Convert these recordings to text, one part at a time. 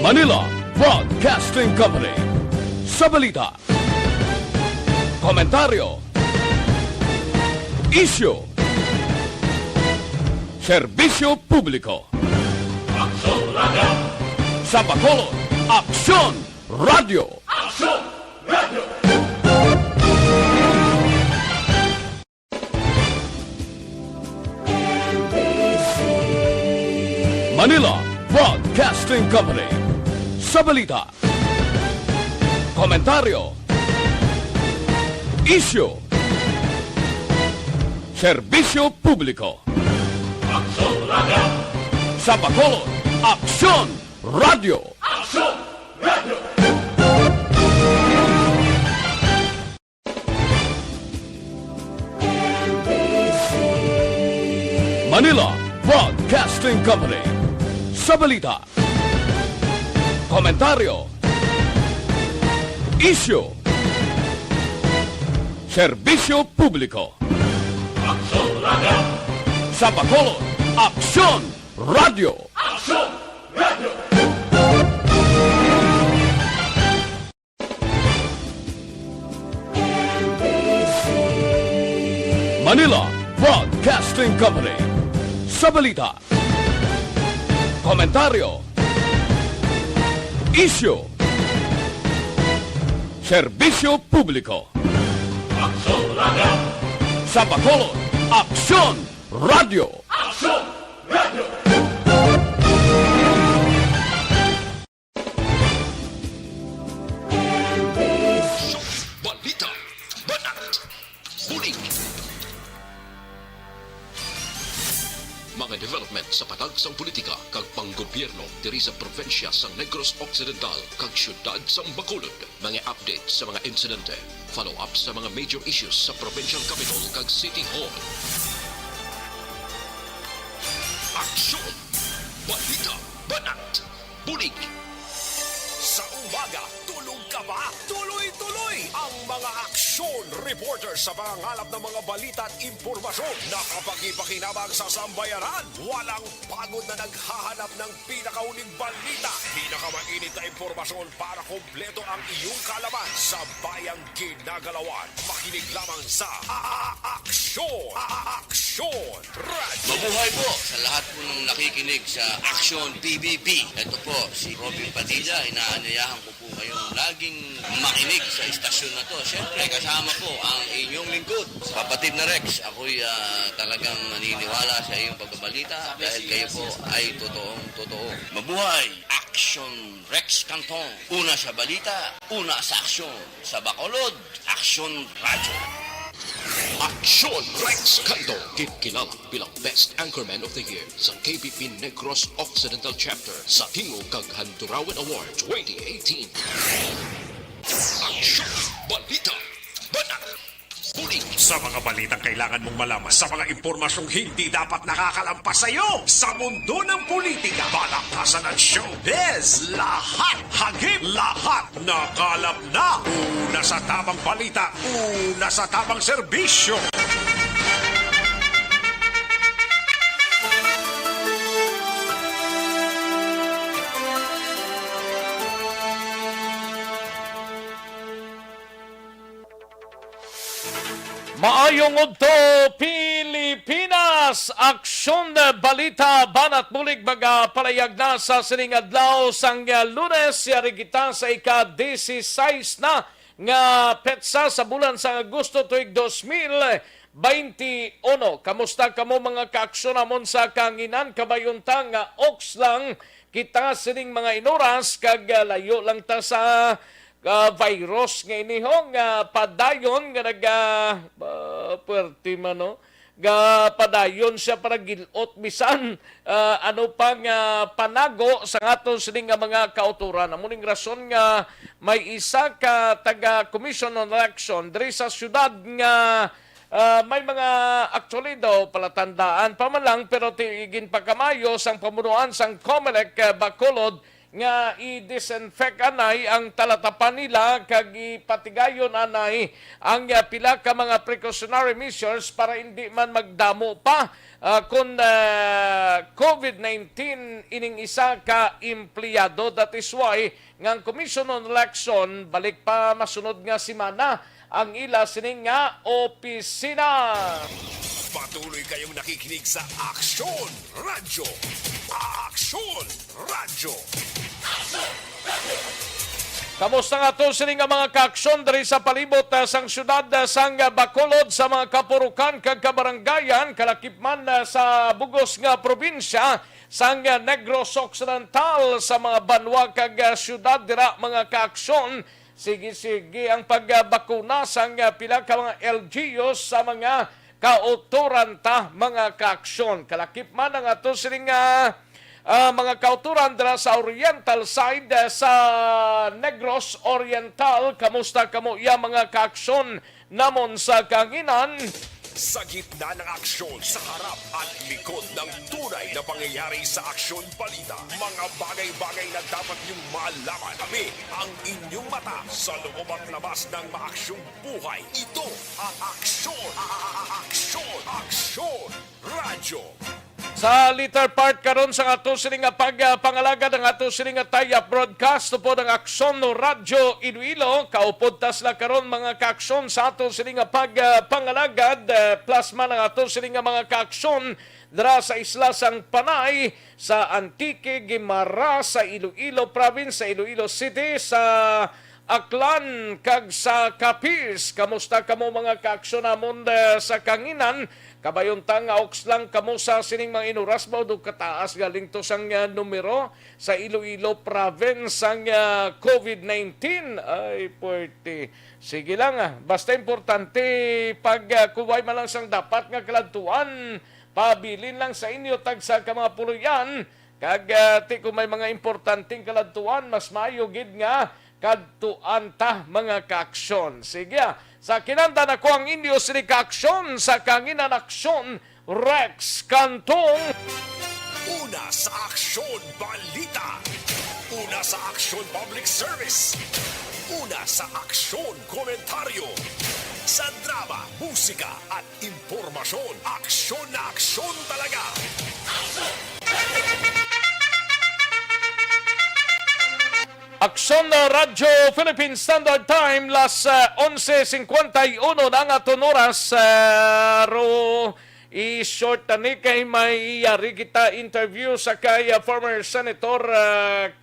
Manila Broadcasting Company. Sa balita, komentaryo, isyu, serbisyo publiko. Aksyon Radio! Sa Bacolod, Aksyon Radio! Aksyon Radio! Manila Broadcasting Company. Sa balita, komentaryo, isyu, serbisyo publiko. Aksyon Radio! Sa Bacolod, Aksyon Radio! Aksyon Radio! Manila Broadcasting Company. Sa balita, komentaryo, isyu, serbisyo publiko. Aksyon Radio! Sa Bacolod, Aksyon Radio! Aksyon Radio! Manila Broadcasting Company. Sa balita, komentaryo, isyu, serbisyo publiko. Aksyon Radio! Sa Bacolod, Aksyon Radio! Aksyon Radio! Balita, Banat, Bulig. Mga development sa patagsang politika kag panggobyerno diri sa probinsya sa Negros Occidental kag syudad sa Bacolod. Mga update sa mga insidente, follow up sa mga major issues sa provincial capital kag City Hall. Aksyon! Balita, Banat, Bulig. Sa umaga, tulog ka ba? Tuloy-tuloy ang mga aksyon reporters sa pangangalap ng mga balita at impormasyon na kapag-ipakinabang sa sambayanan. Walang pagod na naghahanap ng pinakauling balita. Pinakamainit na impormasyon para kompleto ang iyong kalaman sa bayang ginagalawan. Makinig lamang sa Aksyon! Aksyon Radio! Mabuhay po sa lahat po ng nakikinig sa Aksyon PBB. Ito po si Robin Padilla. Inaanyayahan ko po kayong laging makinig sa istasyon na to. Siyempre, kasama po ang inyong lingkod. Kapatid na Rex, ako'y talagang naniniwala sa iyong pagbabalita dahil kayo po ay totoong-totoo. Mabuhay! Aksyon Rex Cantong. Una sa balita, una sa aksyon. Sa Bacolod, Aksyon Radio. Aksyon Rex Cantong, kilala bilang Best Anchorman of the Year sa KBP Negros Occidental Chapter sa Tingog kag Handurawan Award 2018. Aksyon Balita, Banat, Bulig. Sa mga balitang kailangan mong malaman, sa mga impormasyong hindi dapat nakakalampas sa iyo, sa mundo ng politika, balakasan at showbiz, lahat, hagip, lahat, nakalap na. Una sa tamang balita, una sa tamang serbisyo. Maayong udto Pilipinas, Aksyon Balita Banat Bulig magapalayag na sa sining adlaw sang Lunes yari kita sa ika-16 na nga petsa sa bulan sa Agosto tuig 2021. Kamusta kamo mga kaaksyon namon sa kanginan kabayuntang nga oks lang kita sining mga inoras kag layo lang ta sa virus nga inihong padayon nga puwerte man no padayon siya para gilot bisan ano pang panago sa aton sining nga mga kauturan. Amuning rason nga may isa ka taga Commission on Election diri sa syudad nga may mga actually daw palatandaan pa man lang pero tigin pa kamayo sang pamunuan sang COMELEC Bacolod nga i-disinfect anay ang talatapan nila kag ipatigayon anay ang pila ka mga precautionary measures para hindi man magdamo pa kung COVID-19 ining isa ka empleyado. That is why nga Commission on Election balik pa masunod nga simana ang ila sining nga opisina. Patuloy kayong nakikinig sa Aksyon Radyo. Aksyon Radyo. Kamusta nga to sining nga mga kaaksyon diri sa palibot sang syudad sang Bacolod sa mga kapurukan kag kabarangayan kalakip man sa bugos nga probinsya sang Negros Occidental sa mga banwa kag syudad dira mga kaaksyon. Sige ang pagbakuna sang pila ka mga LGUs sa mga kauturan ta mga kaaksyon. Kalakip man ang ato sining mga kauturan dira sa oriental side sa Negros Oriental. Kamusta kamo ya mga kaaksyon namon sa kanginan? Sa gitna ng aksyon, sa harap at likod ng tunay na pangyayari sa Aksyon Balita, mga bagay-bagay na dapat niyong malaman. Kami ang inyong mata sa loob at labas ng maaksyong buhay. Ito ang Aksyon! Aksyon! Aksyon! Radyo! Sa later part karon sa ato sining nga pagpangalagad ang ato sining nga tie-up broadcast po ng Aksyon no Radyo Iloilo. Kaupod tas la karon mga kaaksyon sa ato sining nga pagpangalagad plus man ang ato sining nga mga kaaksyon dira sa isla sang Panay, sa Antique, Guimara, sa Iloilo Province, sa Iloilo City, sa Aklan kag sa Capiz. Kamusta kamo mga kaaksyon namon sa kanginan? Kabayon tang auks lang kamo sa sining mga inuras mo do kataas galing to sang numero sa Iloilo Province sang COVID-19. Ay puwerte. Sige lang basta importante pag kuway man lang sang dapat nga kaladtuan, pabilin lang sa inyo tag sa ka mga puluyan kag kung may mga importanteng kaladtuan mas maayo gid nga kadtuan ta mga kaaksyon. Sige, sa kinanda na ko ang inyo sini kaaksyon sa kanginan aksyon, Rex Cantong. Una sa Aksyon Balita. Una sa Aksyon Public Service. Una sa Aksyon Komentaryo. Sa drama, musika at impormasyon, aksyon na aksyon talaga. Aksyon na Radyo Philippine Standard Time, las 11:51 na nga oras. I-short ni kay may iyari kita interview sa kay former Senator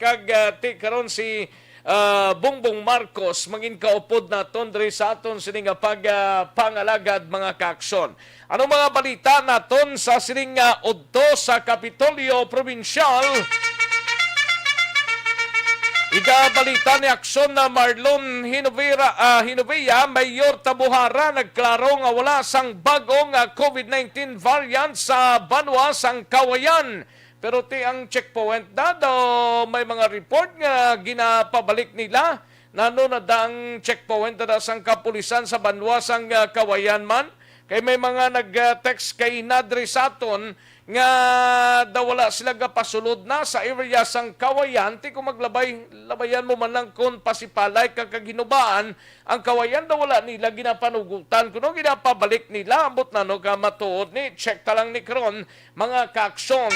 kag karon si Bongbong Marcos mangin kaupod na tondre sa aton sining pangalagad mga kaaksyon. Anong mga balita naton sa sining udto sa Kapitolyo Provincial? Balita ni Aksyon na Marlon Hinovea, Mayor Tabuhara, nagklaro nga wala sang bagong COVID-19 variant sa banwa sang Kawayan. Pero ang checkpoint na daw may mga report nga ginapabalik nila na na ang checkpoint na sang kapulisan sa banwa sang Kawayan man. Kay may mga nag-text kay Nadri Saton nga daw wala sila pasulod na sa area sang Kawayan. Ti kung labayan mo man lang kung pasipalay kakaginubaan, ang Kawayan daw wala nila ginapanugutan. Kuno ginapabalik nila, ambot na no ka matuod ni, check talang ni Kron, mga kaaksyon.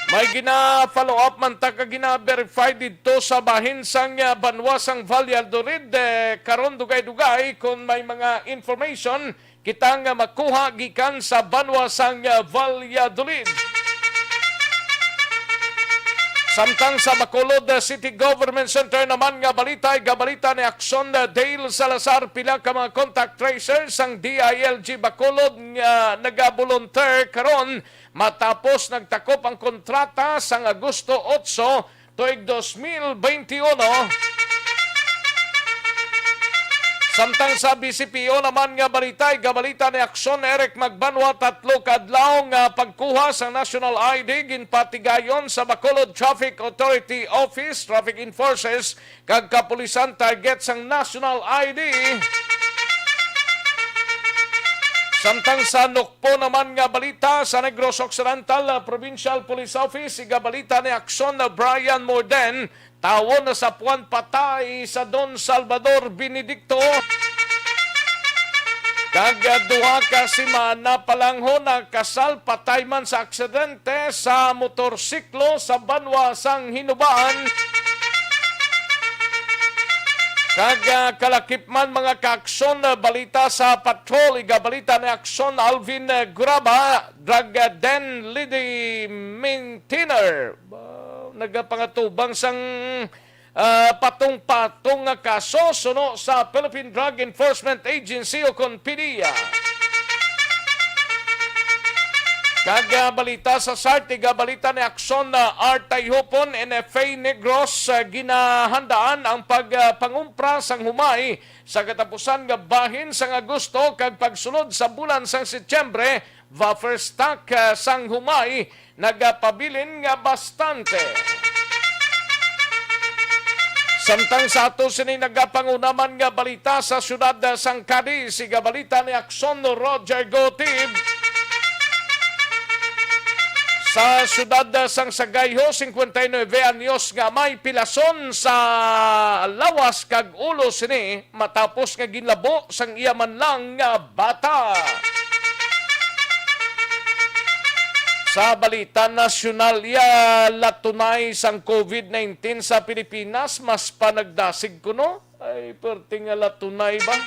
May gina-follow up man ta ka gina-verify dito sa bahin sang banwa sang Valladolid. Karon dugay-dugay kung may mga information kita nga makuha gikan sa banwa sang Valladolid. Samtang sa Bacolod City Government Center naman nga balita ni Aksyon Dale Salazar, pila ka mga contact tracers sang DILG Bacolod nga nagabolunteer karon matapos nagtakop ang kontrata sang Agosto 8 tuig 2021. Samtang sa BCPO naman nga balita ni Aksyon Eric Magbanwa, 3 kadlaw nga pagkuha sa National ID ginpatigayon sa Bacolod Traffic Authority Office, Traffic Enforcers kag kapulisan target sang National ID. Samtang sa Nukpo naman nga balita sa Negros Occidental Provincial Police Office, iga balita ni Aksyon na Brian Morden, tawo na sa puwan patay sa Don Salvador Benedicto. Kagaduha ka simana palangho na kasal patay man sa aksidente sa motorsiklo sa Banwa sang Hinubaan. Kalakip man mga kaaksyon balita sa patrol, iga balita ni Aksyon Alvin Graba, drug den lady maintainer. Nagapangatubang sang patong-patong nga kaso suno sa Philippine Drug Enforcement Agency o PDEA. Balita sa SART, balita ni Aksyon na Artay Hupon, NFA Negros, ginahandaan ang pagpangumpra sang humay sa katapusan nga bahin sang Agosto kag pagsunod sa bulan sang Setyembre, buffer stock sang humay nagapabilin nga bastante. Samtang sa ato sini nagapangunaman nga balita sa syudad sang Cadiz, balita ni Aksyon Roger Gotib. Sa syudad sang Sagayho, 59 anyos nga may pilason sa lawas kag ulo sini matapos nga ginlabo sang iya man lang nga bata. Sa balita nasyonal, latunay sang COVID-19 sa Pilipinas, mas panagdasig ko no? Ay, perting nga latunay ba?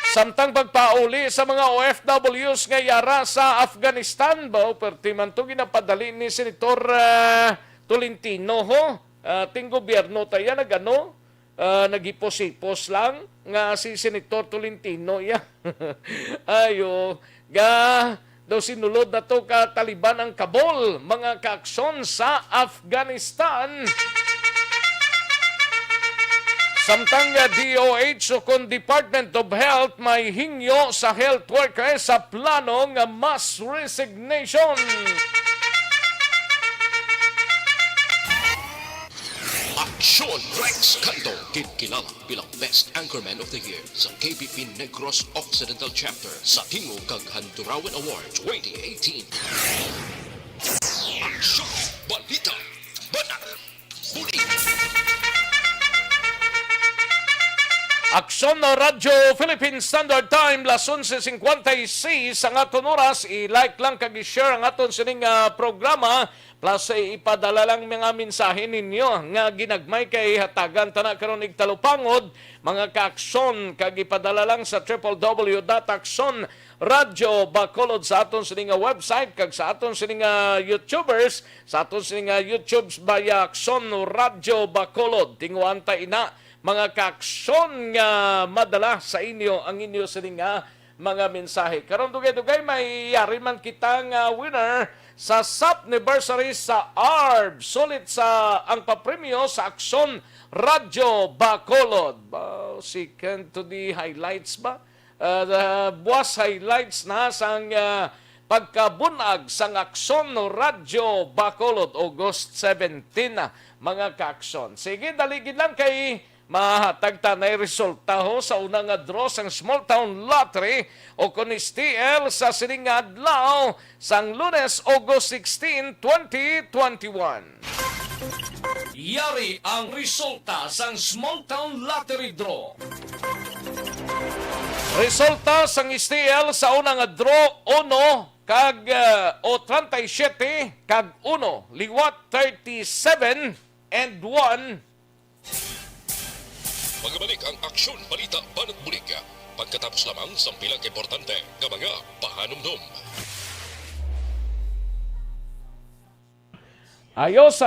Samtang pagpauli sa mga OFWs nga yara sa Afghanistan, ba? Perti man ito ginapadali ni Senator Tolentino, ho? Ting gobyerno tayo nagipos-ipos lang nga si Senator Tolentino, ya. Ayo, daw sinulod na to ka Taliban ang Kabul, mga kaaksyon sa Afghanistan. Samtang DOH o kung Department of Health may hingyo sa health workers sa plano ng mass resignation. Aksyon Rex Cantong, kilala bilang Best Anchorman of the Year sa KBP Negros Occidental Chapter sa Tingog kag Handurawan Award 2018. Aksyon, Balita, Banat, Bulig. Aksyon na Radyo Philippine Standard Time, las 11:56 ang aton oras. I-like lang kag i-share ang aton sining programa. Plus ipadala lang mga mensahe ninyo nga ginagmay kay hatagan tana karon ig talupangod mga kaaksyon kag ipadala lang sa www.aksyon.radyo.bacolod sa aton sining website kag sa aton sining YouTubers sa aton sining YouTubes via Aksyon Radyo Bacolod. Tinguan ta ina mga kaaksyon nga madala sa inyo ang inyo sining mga mensahe. Karon dugay-dugay may yari man kitang winner sa SAP anniversary sa ARB. Sulit sa ang papremyo sa Aksyon Radyo Bacolod. Second to the highlights ba? Buwas highlights na sang pagkabunag sang Aksyon Radyo Bacolod August 17 na mga kaaksyon. Sige, daligid lang kay mahatag tanay resulta ho sa unang draw sang Small Town Lottery o Konistiel sa sining adlaw sang Lunes, August 16, 2021. Yari ang resulta sang Small Town Lottery Draw. Resulta sang STL sa unang draw 1 kag o 37 kag 1 liwat 37 and 1. Pagabalik ang Aksyon Balita Banat Bulig pagkatapos lamang sa pilang importante nga mga pahanumdum. Ayos,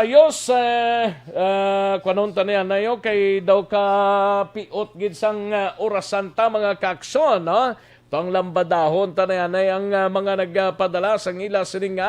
kwanon taniyan na yo, kay daw ka piot gid sang orasan ta mga kaaksyon, no? Ito ang lambadahon taniyan na ang mga nagpadala sang ila sining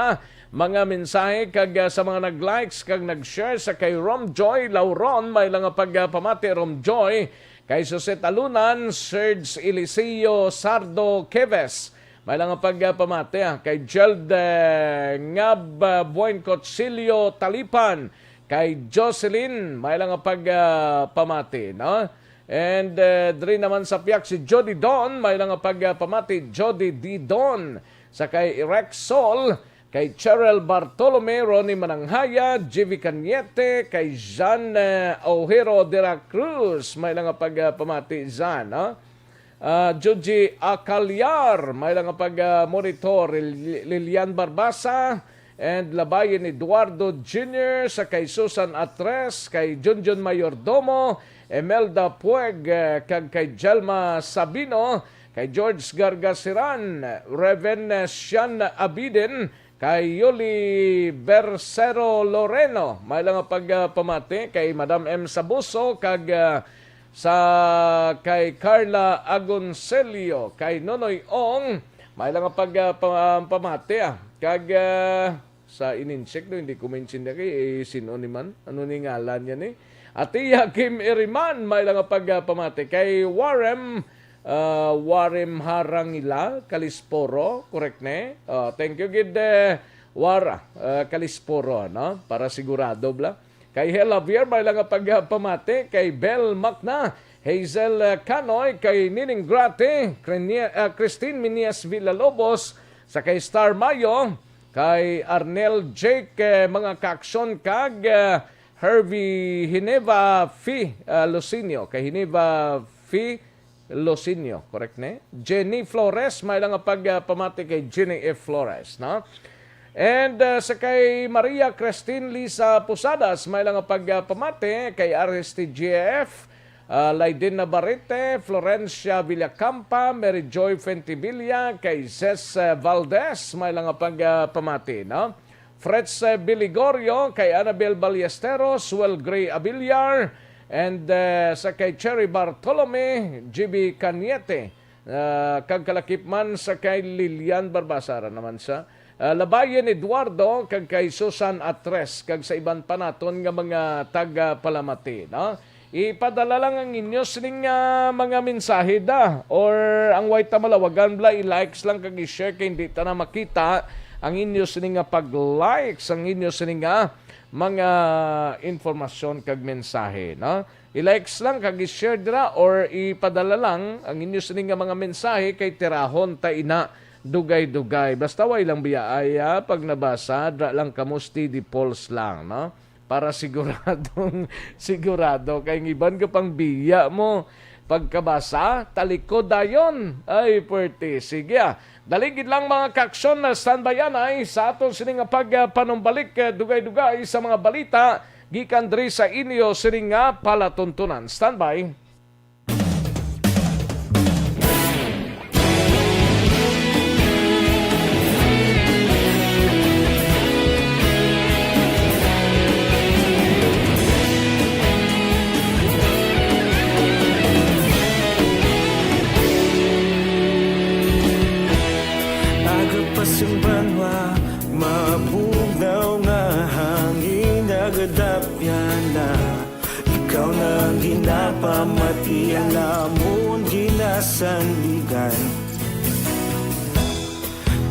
mga mensahe kag sa mga nag-likes kag nag-share sa kay Rom Joy Lauron, may lang pagpamati Rom Joy, kay Jose Talunan, Serge Eliseo Sardo Keves, may lang pagpamati kay Jeld Ngab Buen Cotsilio Talipan, kay Jocelyn, may lang pagpamati, no? And diri naman sa piyak si Jody Don, may lang pagpamati Jody D. Don. Sa kay Rexol, kay Cheryl Bartolome, Ronnie Mananghaya, Jimmy Cañete, kay Jean Ojero de la Cruz, may lang pagpamati Jean. Joji Acalyar, may lang pag-monitor Lilian Barbasa, and Labayan Eduardo Jr., sa kay Susan Atres, kay Junjun Mayordomo, Emelda Pueg, kag kay Jelma Sabino, kay George Gargasiran, Reven Sian Abidin, kay Yuli Bersero Loreno, may lang pagpamati kay Madam M. Sabuso, kag sa kay Carla Agoncelio, kay Nonoy Ong, may lang pagpamati kag sa ininsek do hindi ko mention na kay sino ni man, ano ni ngalan niya ni Atiya Kim Iriman, may lang pagpamati kay Warem Harangila Kalisporo, correct ne? Thank you gid Wara Kalisporo, no? Para sigurado bla. Kay Hela Vier, may lang pagpamati kay Bel Macna, Hazel Canoy, kay Nining Grate, Christine Minias Villalobos, sa kay Star Mayo, kay Arnel Jake, mga kaaksyon kag Hervey Hineva Fi Lucinio, kay Hineva Fi Lucinio, correct ne? Jenny Flores, may lang pagpamati kay Jenny F. Flores, no? And sa kay Maria Christine Lisa Posadas, may lang pagpamati kay RSTGF, Laiden Navarrete, Florencia Villacampa, Mary Joy Fentibilla, kay Zes Valdez, may lang pagpamati, no? Freds Biligorio, kay Annabel Ballesteros, Swell Gray Abillar, and sa kay Cherry Bartolome, GB Cañete, kag kalakipman sa kay Lilian Barbasara naman sa Labayan Eduardo, kag kay Susan Atres, kag sa iban pa naton nga mga taga-palamati, no? Ipadala lang ang inyo sining mga mensahe da, or ang white malawagan bla, i-likes lang kag i-share kay hindi ta na makita ang inyo sining pag-likes, ang inyo sining mga informasyon kag mensahe, no? I-likes lang kag i-share dira, or ipadala lang ang inyo sining mga mensahe kay tirahon ta ina dugay-dugay. Basta way lang biyaaya pag nabasa, dra lang kamusti di polls lang, no? Para sigurado kay iban ka pang biya mo pagkabasa, talikod dayon. Ay, puwerte. Sige daligid lang mga kaaksyon na standbyan ay sa aton sining pagpanumbalik dugay-dugay sa mga balita gikan diri sa inyo sining palatuntunan. Standby. Pasimbanwa, mabugaw nga hangin nagadapyan na. Ikaw na ginapamati, alamon ginasandigan.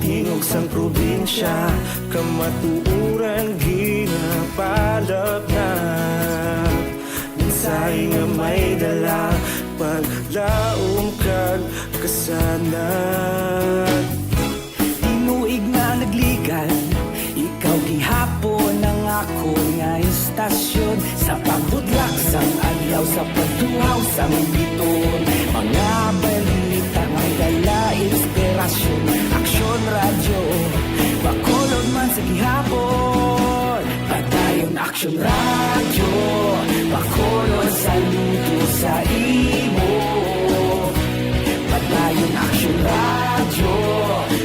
Tingog sang probinsya, kamatuuran ginapalap na. Minsay nga may dala, paglaong kag kasanan. Nagligan, ikaw gihapon ang ako nga istasyon sa pagbudlak sang adlaw sa pagtuhaw sang biton. Mga balita may dala inspirasyon, Aksyon radyo bakulod man sa gihapon. Padayon Aksyon radyo bakulod sa luto sa imo. Padayon Aksyon radyo,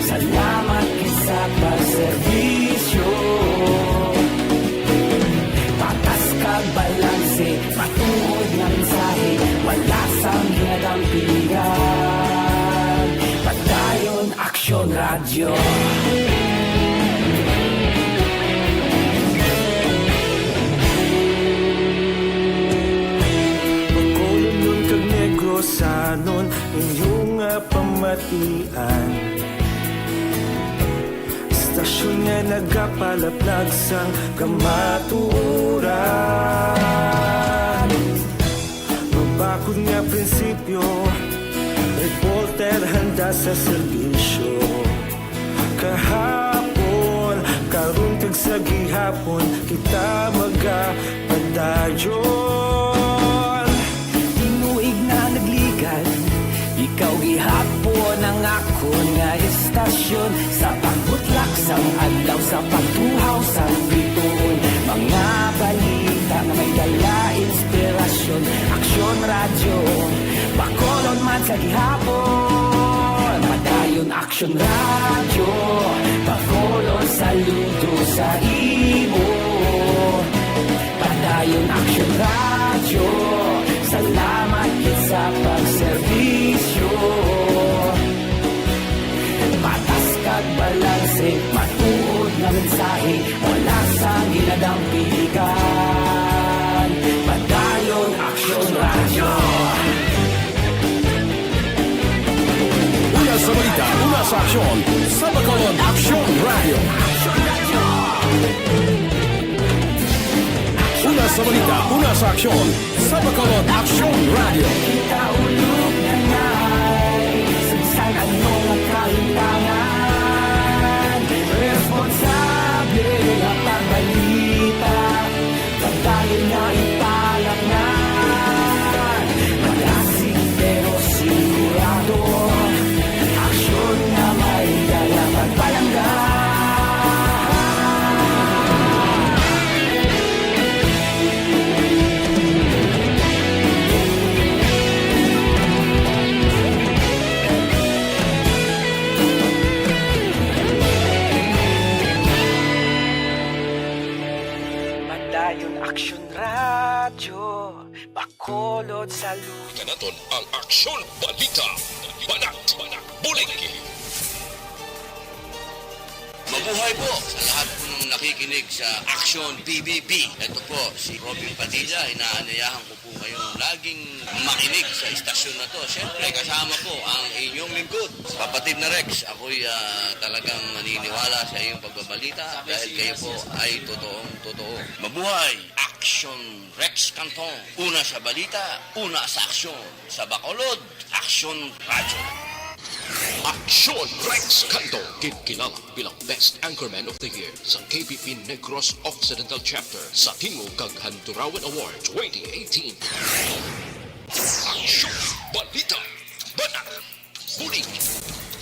salamat sa pagserbisyo. Patas kag balanse, matuod nga mensahe, wala sang ginadampingan. Padayon Aksyon radyo. Pagkulong nun kag negrosanon, inyong pamatian. Istasyon nga nagapalaplag sang kamaturan. Babak Hakot nga prinsipyo, reporter handa sa serbisyo. Kahapon, karong kag sa gihapon, kita magapadayon. Tinuig na nagligan, ikaw gihapon ang ako nga estasyon. Sa pagbutlak sang adlaw, sa pagtuhaw sang bituon, mga balita na may dala inspirasyon. Aksyon radyo, bakolon man sa gihapon. Padayon aksyon radyo, bakolon saludo sa imo. Padayon aksyon radyo, salamat kit sa pagserbisyo. Patas kag balanse, matuod na mensahe, wala sa ginadampikan. Padayon aksyon radyo. Una sa balita, una sa aksyon, sa Bacolod Aksyon Radio. Una sa balita, una sa aksyon, sa Bacolod Aksyon Radio. Kita ulog na ngay, sagsan ano nga kahintangan. Responsable nga pagbalita, pagdayon na ipalaknan. Malasig pero sigurado, aksyon na may dalang pagpalanggan. Padayon aksyon radyo, bakolod saludo. Kanaton ang Aksyon Balita. Banat, Bulig. Mabuhay po sa lahat po ng nakikinig sa Aksyon PBB. Ito po si Robin Padilla. Inaanyayahan ko po kayong laging makinig sa istasyon na to. Siyempre, kasama po ang inyong lingkod. Kapatid na Rex, ako'y talagang naniniwala sa iyong pagbabalita dahil kayo po ay totoong-totoo. Mabuhay! Aksyon Rex Cantong. Una sa balita, una sa aksyon. Sa Bacolod, Aksyon Radyo. Aksyon Rex Cantong, kinkilala bilang Best Anchorman of the Year sa KBP Negros Occidental Chapter sa Tingog kag Handurawan Award 2018. Aksyon Balita. Banat. Bulig.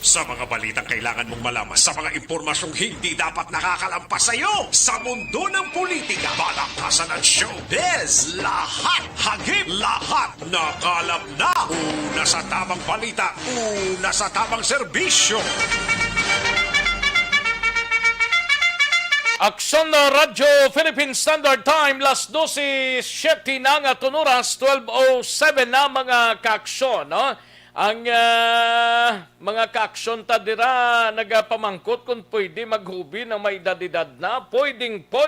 Sa mga balitang kailangan mong malaman, sa mga impormasyong hindi dapat nakakalampas sa iyo, sa mundo ng politika, balakasan at showbiz, lahat hagip, lahat nakalap na. Una sa tamang balita, una sa tamang serbisyo. Aksyon na Radyo Philippine Standard Time, las 12:07 na nga tunuras, 12:07 na mga kaaksyon, no? Ang mga kaaksyon ta dira nagapamangkot kung pwede maghubi ng may edad na, pwedeng po.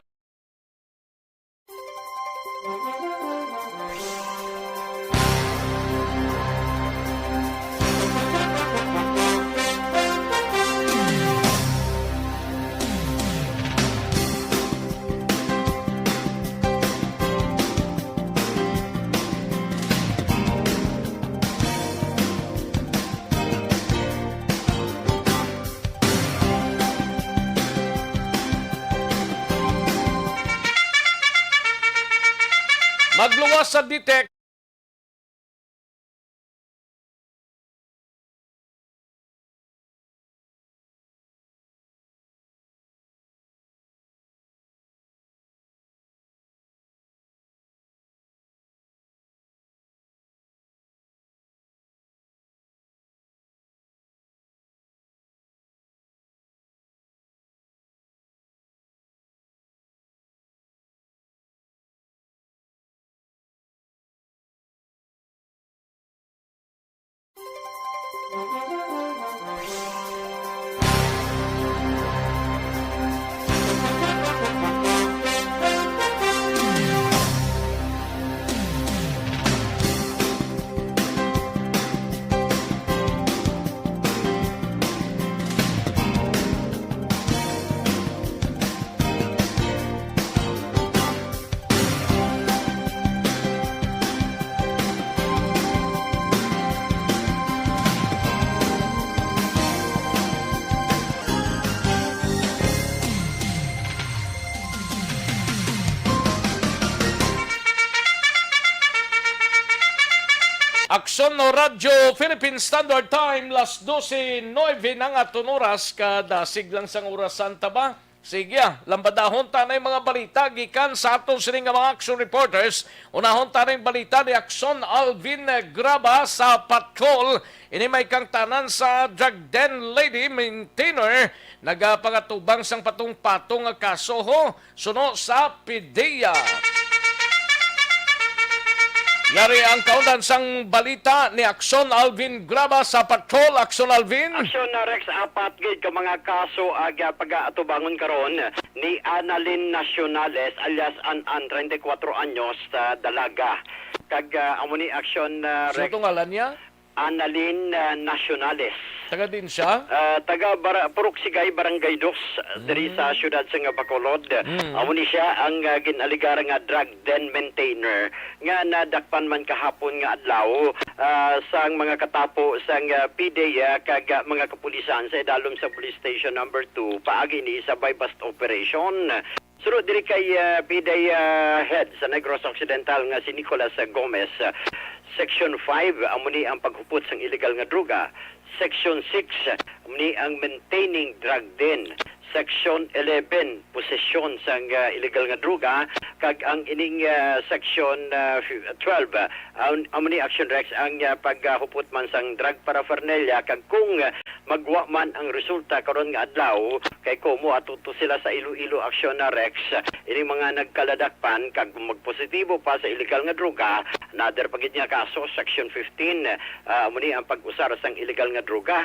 Magluwas sa detect. Aksyon no Radyo Philippine Standard Time, las 12:09 ng aton oras, kada siglang sang orasan ta ba? Sige, lambadahon ta na yung mga balita gikan sa aton sining mga action reporters. Unahon ta na yung balita ni Aksyon Alvin Graba sa patrol. Ini may kang tanan sa drug den lady maintainer nagapangatubang sang patong-patong nga kaso ho suno sa PDEA. Yari ang kaundan sang balita ni Aksyon Alvin Graba sa patrol. Aksyon Alvin. Aksyon na Rex, apat gid ka mga kaso aga pag-atubangon karon ni Annalyn Nacionales alias An 34 anyos dalaga. Kag amo ni Aksyon Rex. Sino ngalan niya? Annalyn Nacionales. Taga din siya? Taga Puruksigay, Barangay 2, diri sa syudad sa Bacolod. Amo ni siya ang ginaligara nga drug den maintainer nga nadakpan man kahapon nga adlaw sang mga katapo sang PDEA kag mga kapulisan sa idalom sa police station number 2 paagi ni sa bypass operation. Suro diri kay PDEA head sa Negros Occidental nga si Nicolas Gomez. Section 5 amo ni ang paghupot sang illegal nga droga. Section 6 amo ni ang maintaining drug den. Section 11 possession sang illegal nga droga kag ang ining section 12 amo ni Action Rex ang paghupot man sang drug paraphernalia kag kung magwa man ang resulta karon nga adlaw kay komo atuto sila sa Iloilo Action na Rex ini mga nagkaladakpan kag magpositibo pa sa illegal nga droga another pagid nga kaso section 15 amo ni ang pag-usar sang illegal nga droga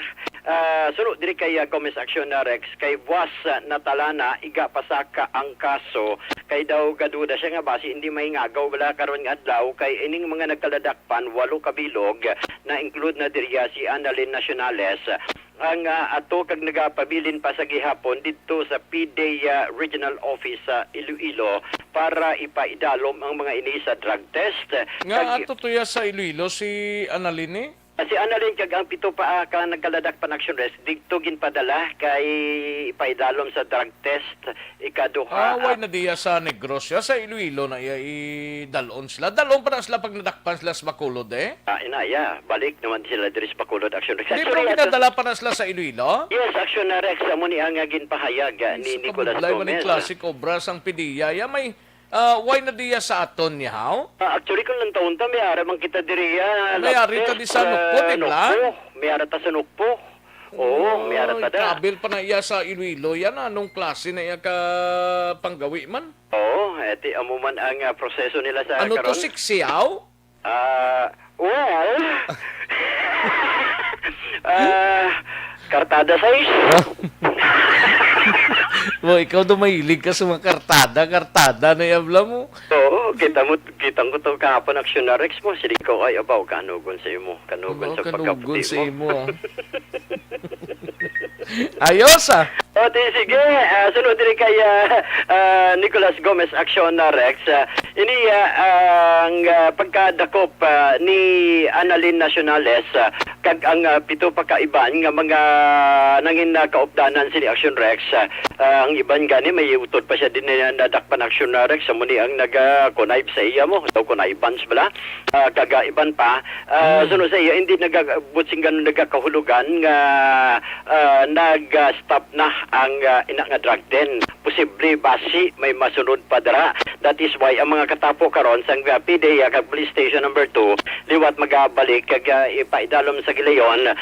sunod diri kay Gomez Action na Rex kay buwas natalana iga pasaka ang kaso kay daw gaduda siya nga basi hindi may ngagaw wala karon nga adlaw kay ining mga nagkaladakpan 8 kabilog na include na diriya si Annalyn Nacionales ang ato kag nagapabilin pa sa gihapon dito sa PDEA Regional Office sa Iloilo para ipaidalom ang mga ini sa drug test. Nga ato tuya sa Iloilo si Annalyn eh? Si Annalyn kag ang pito pa ka nagkaladak pan action rest dito ginpadala kay ipaidalom sa drug test ikaduha. Why na diya sa Negros siya sa Iloilo na iya idalon sila. Dalon pa na sila pag nadakpan sila sa Bacolod eh? Inaya, balik naman sila diri sa Bacolod Action Rex. Hindi pa ginadala pa na sila sa Iloilo? Yes, Action na Rex amo ni ang ginpahayag ni Nicolas Gomez. May classic obras ang PDEA. Ya may why na diya sa aton niya how? Actually kung lang taon ta may ara man kita diri may ari ta di sa Nukpo, di ba? May ara ta sa Nukpo. Oo, may ara ta da. Kabil pa na iya sa Iloilo yan. Anong klase na iya ka panggawi man? Oo, eti amo man ang proseso nila sa ano karon. to siksiyaw? Well, kartada size. Mo, ikaw do mahilig ka sa mga kartada na yabla mo. Oo, kitang ko to kahapon Action na Rex mo. Sili ko ay abaw, kanugon sa imo. Kanugon sa pagkaputi mo. Sa imo. Ayos ah. O, sige. Sunod din kay Nicolas Gomez Action na Rex. Ini ang pagkadakop ni Annalyn Nacionales kag ang pito pa kaiban nga mga nangin kaupdanan si Action Rex. Ang iban gani may utod pa siya din na nadakpan Action na Rex. Amo ni ang nag-connive sa iya mo. Ito connivance bala. Kaga iban pa. Sunod sa iya, hindi nagabutsing ganun nagkahulugan nga nag-stop na ang ina nga drug den. Posible basi may masunod pa dara. That is why ang mga katapo karon sa PDEA kag police station number 2 liwat magabalik kag ipaidalom sa gilayon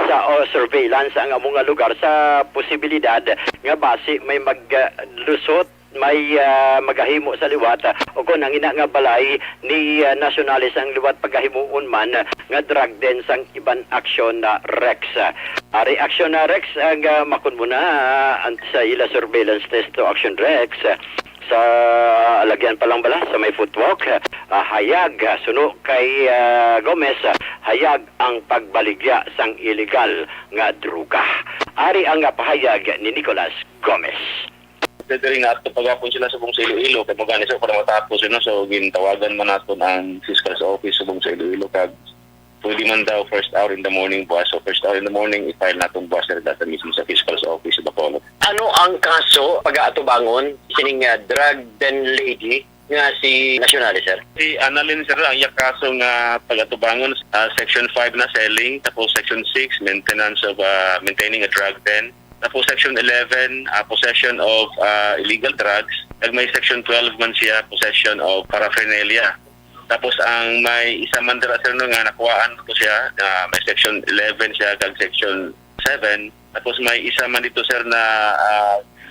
sa surveillance ang among lugar sa posibilidad nga basi may maglusot may magahimo sa liwat o kung ang ina nga balay ni Nacionales ang liwat pagahimuon man nga drug den sang iban Action na Rex. Reaction na Rex ang makon muna sa ila surveillance test to Action Rex sa alagyan pa lang bala sa may footwalk hayag suno kay Gomez hayag ang pagbaligya sang illegal nga droga. Ari ang pahayag ni Nicolas Gomez. Diri nga ato pagapon sila sa buong sa Iloilo kay magani sa para matapos so gintawagan man naton ang fiscal sa office sa buong sa Iloilo kag pwede man daw first hour in the morning buwas. So first hour in the morning i-file naton buwas sa data mismo sa fiscal sa office sa Bacolod. Ano ang kaso pag-atubangon sining drug den lady nga si Nationales, sir? Si Annalyn, sir, ang kaso nga pag-atubangon, Section 5 na selling, tapos Section 6, maintenance of maintaining a drug den, tapos Section 11, possession of illegal drugs, at may Section 12 man siya, possession of paraphernalia. Tapos ang may isa man dira, sir, no, nga nakuhaan ko siya, may Section 11 siya, kag Section 7, tapos may isa man dito, sir, na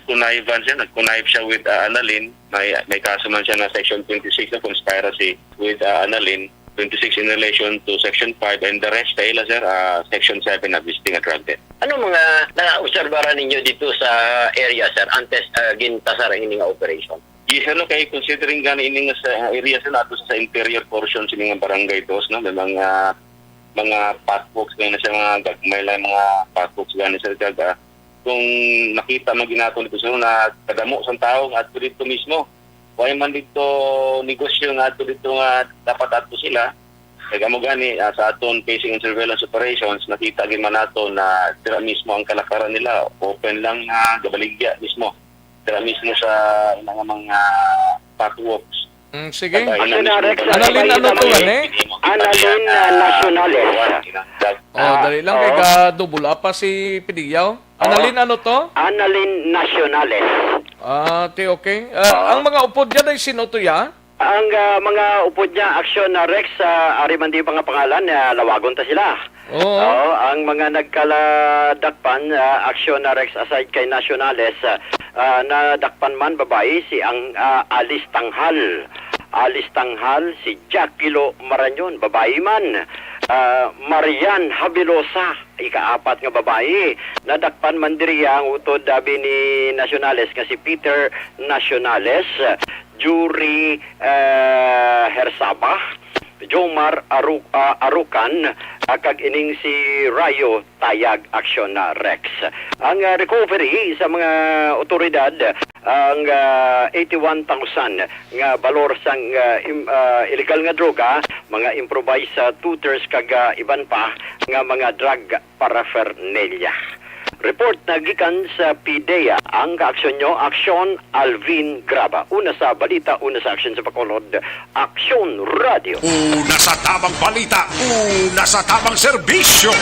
connivan siya, nag-connive siya with Annalyn. May kaso man siya na Section 26 na conspiracy with Annalyn, 26 in relation to Section 5, and the rest ay sir, Section 7 na visiting a drug den. Ano mga na-obserbaran ninyo dito sa area, sir, antes gintasar ang inyong operation? Yes, ano, kay considering gani ining sa area sa nato sa interior portion sa mga barangay dos, no, may mga pathwalks gani sa mga gagmay lang mga pathwalks gani sa daga. Kung nakita man ginaton dito sa na kadamo sa tao at dito mismo, why man dito negosyo nga dito nga dapat ato sila. Kaya mo gani sa aton pacing and surveillance operations, nakita gid man nato na dira mismo ang kalakaran nila, open lang na gabaligya mismo. Dira mismo sa ilang mga pathwalks. Sige. Annalyn, ano to eh? Annalyn Nationales. Dali lang kay kadubula pa si Pidiyaw. Annalyn, ano to? Annalyn Nationales. Okay. Ang mga upod dyan ay sino to ya? Ang mga upod niya, Aksyon Rex, Arimandi pa nga pangalan, lawagon ta sila. Oo. Ang mga nagkaladakpan, Aksyon Rex aside kay Nationales, na dakpan man babae si ang Alice Tanghal. Alice Tanghal, si Jackilo Maranyon, babae man. Marian Habilosa, ika-apat nga babae. Nadakpan man diri ang utod dabi ni Nationales nga si Peter Nationales, Jury Hersaba, Jomar Arukan, kag ining si Rayo Tayag Aksyon Rex. Ang recovery sa mga otoridad, ang 81,000 nga balor sang illegal nga droga, mga improvised tutors kag iban pa nga mga drug paraphernalia. Report na gikan sa PIDEA ang kaaksyon nyo, Aksyon Alvin Graba. Una sa balita, una sa aksyon sa Bacolod, Aksyon Radio. Una sa tamang balita, una sa tamang serbisyo.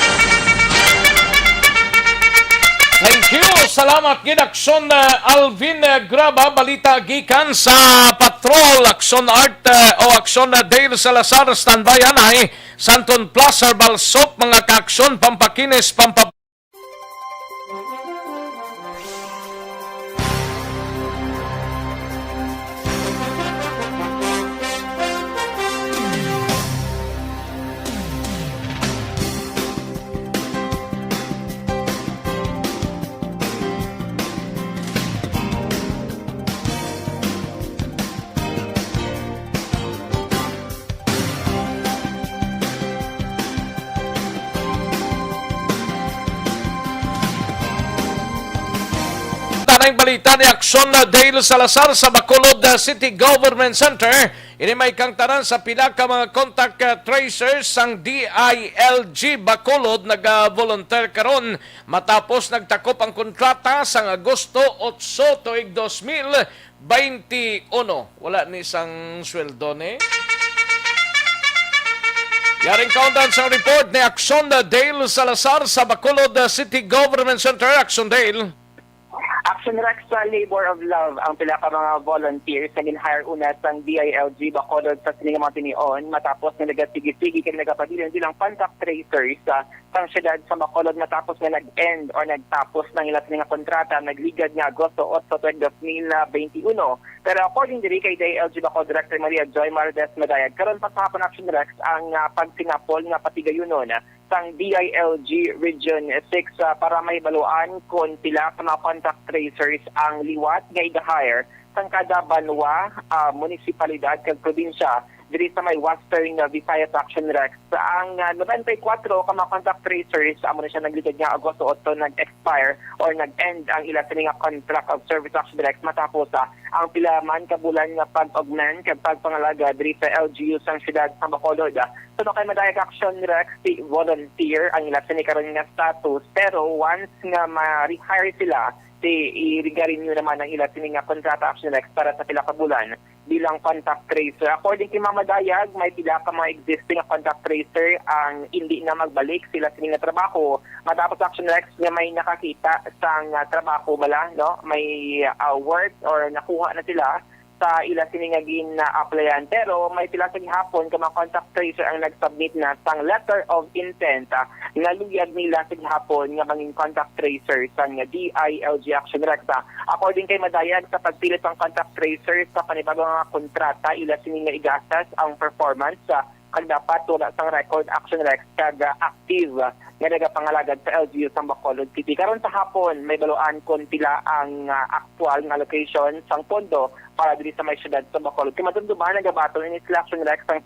Thank you. Salamat gid Aksyon Alvin Graba, balita gikan sa Patrol, Aksyon Art o Aksyon Dale Salazar, standbyan ay Santon Plaza Balsop, mga kaaksyon pampakinis Tanang balita ni Aksyon Dale Salazar sa Bacolod City Government Center. Ini may kang tanan sa pila ka mga contact tracers sang DILG Bacolod nag-volunteer karon matapos nagtakop ang kontrata sang Agosto 8 tuig 2021. Wala ni sang sweldo ni. Yaring countdown sa report ni Aksyon Dale Salazar sa Bacolod City Government Center. Aksyon Dale. Aksyon Rex sa Labor of Love ang pila ka mga volunteers na ginhire una sa DILG Bacolod sa sininga mga tinion matapos na nagasigit-sigit kaya nagapabilin bilang contact tracers sa syudad sa Bacolod matapos na nag-end or nagtapos ng ilang sininga kontrata nagligad nga Agosto 8, 2021. Pero according diri kay DILG Bacolod Director Maria Joy Mardez Madayag, karon pa sa hapon Aksyon Rex ang pagsinapol nga patigayunon sang DILG Region 6 para may baluan kung pila sa mga contact tracers ang liwat nga i-hire sang kada banwa, munisipalidad kag probinsya diri sa may Western Visayas Action Rex. Ang 94 ka mga contact tracers amo na siya nagligad nga Agosto 8 nag-expire or nag-end ang ilang nga contract of service Action Rex matapos ang pila man ka bulan nga pag-augment kag pagpangalaga diri sa LGU sang siyudad sa Bacolod. So kay Madayag Action Rex si volunteer ang ilang karon nga status pero once nga ma-rehire sila i-regarin nyo naman ang ilang nga kontrata Action Rex para sa pila ka bulan bilang contact tracer. According kay Mama Dayag, may pila ka mga existing na contact tracer ang hindi na magbalik sila sa nga trabaho. Matapos Action Rex nga may nakakita sa trabaho bala, no? May work or nakuha na sila sa ila siningagin na applyan. Pero may pila sa gihapon ka mga contact tracer ang nag-submit na sang letter of intent nga luyag nila sa gihapon nga maging contact tracer sa DILG Action Rex. According kay Madayag, sa pagpilit ng contact tracer sa panibagong mga kontrata, ila sininga igasas ang performance kag dapat wala sang record Action Rex kag active nga nagapangalagad sa LGU sa Bacolod City. Karon sa hapon may baluan kon pila ang actual nga allocation sang pondo para diri sa may syudad sa Bacolod. Kay madumduman nagabaton ni Action Rex ang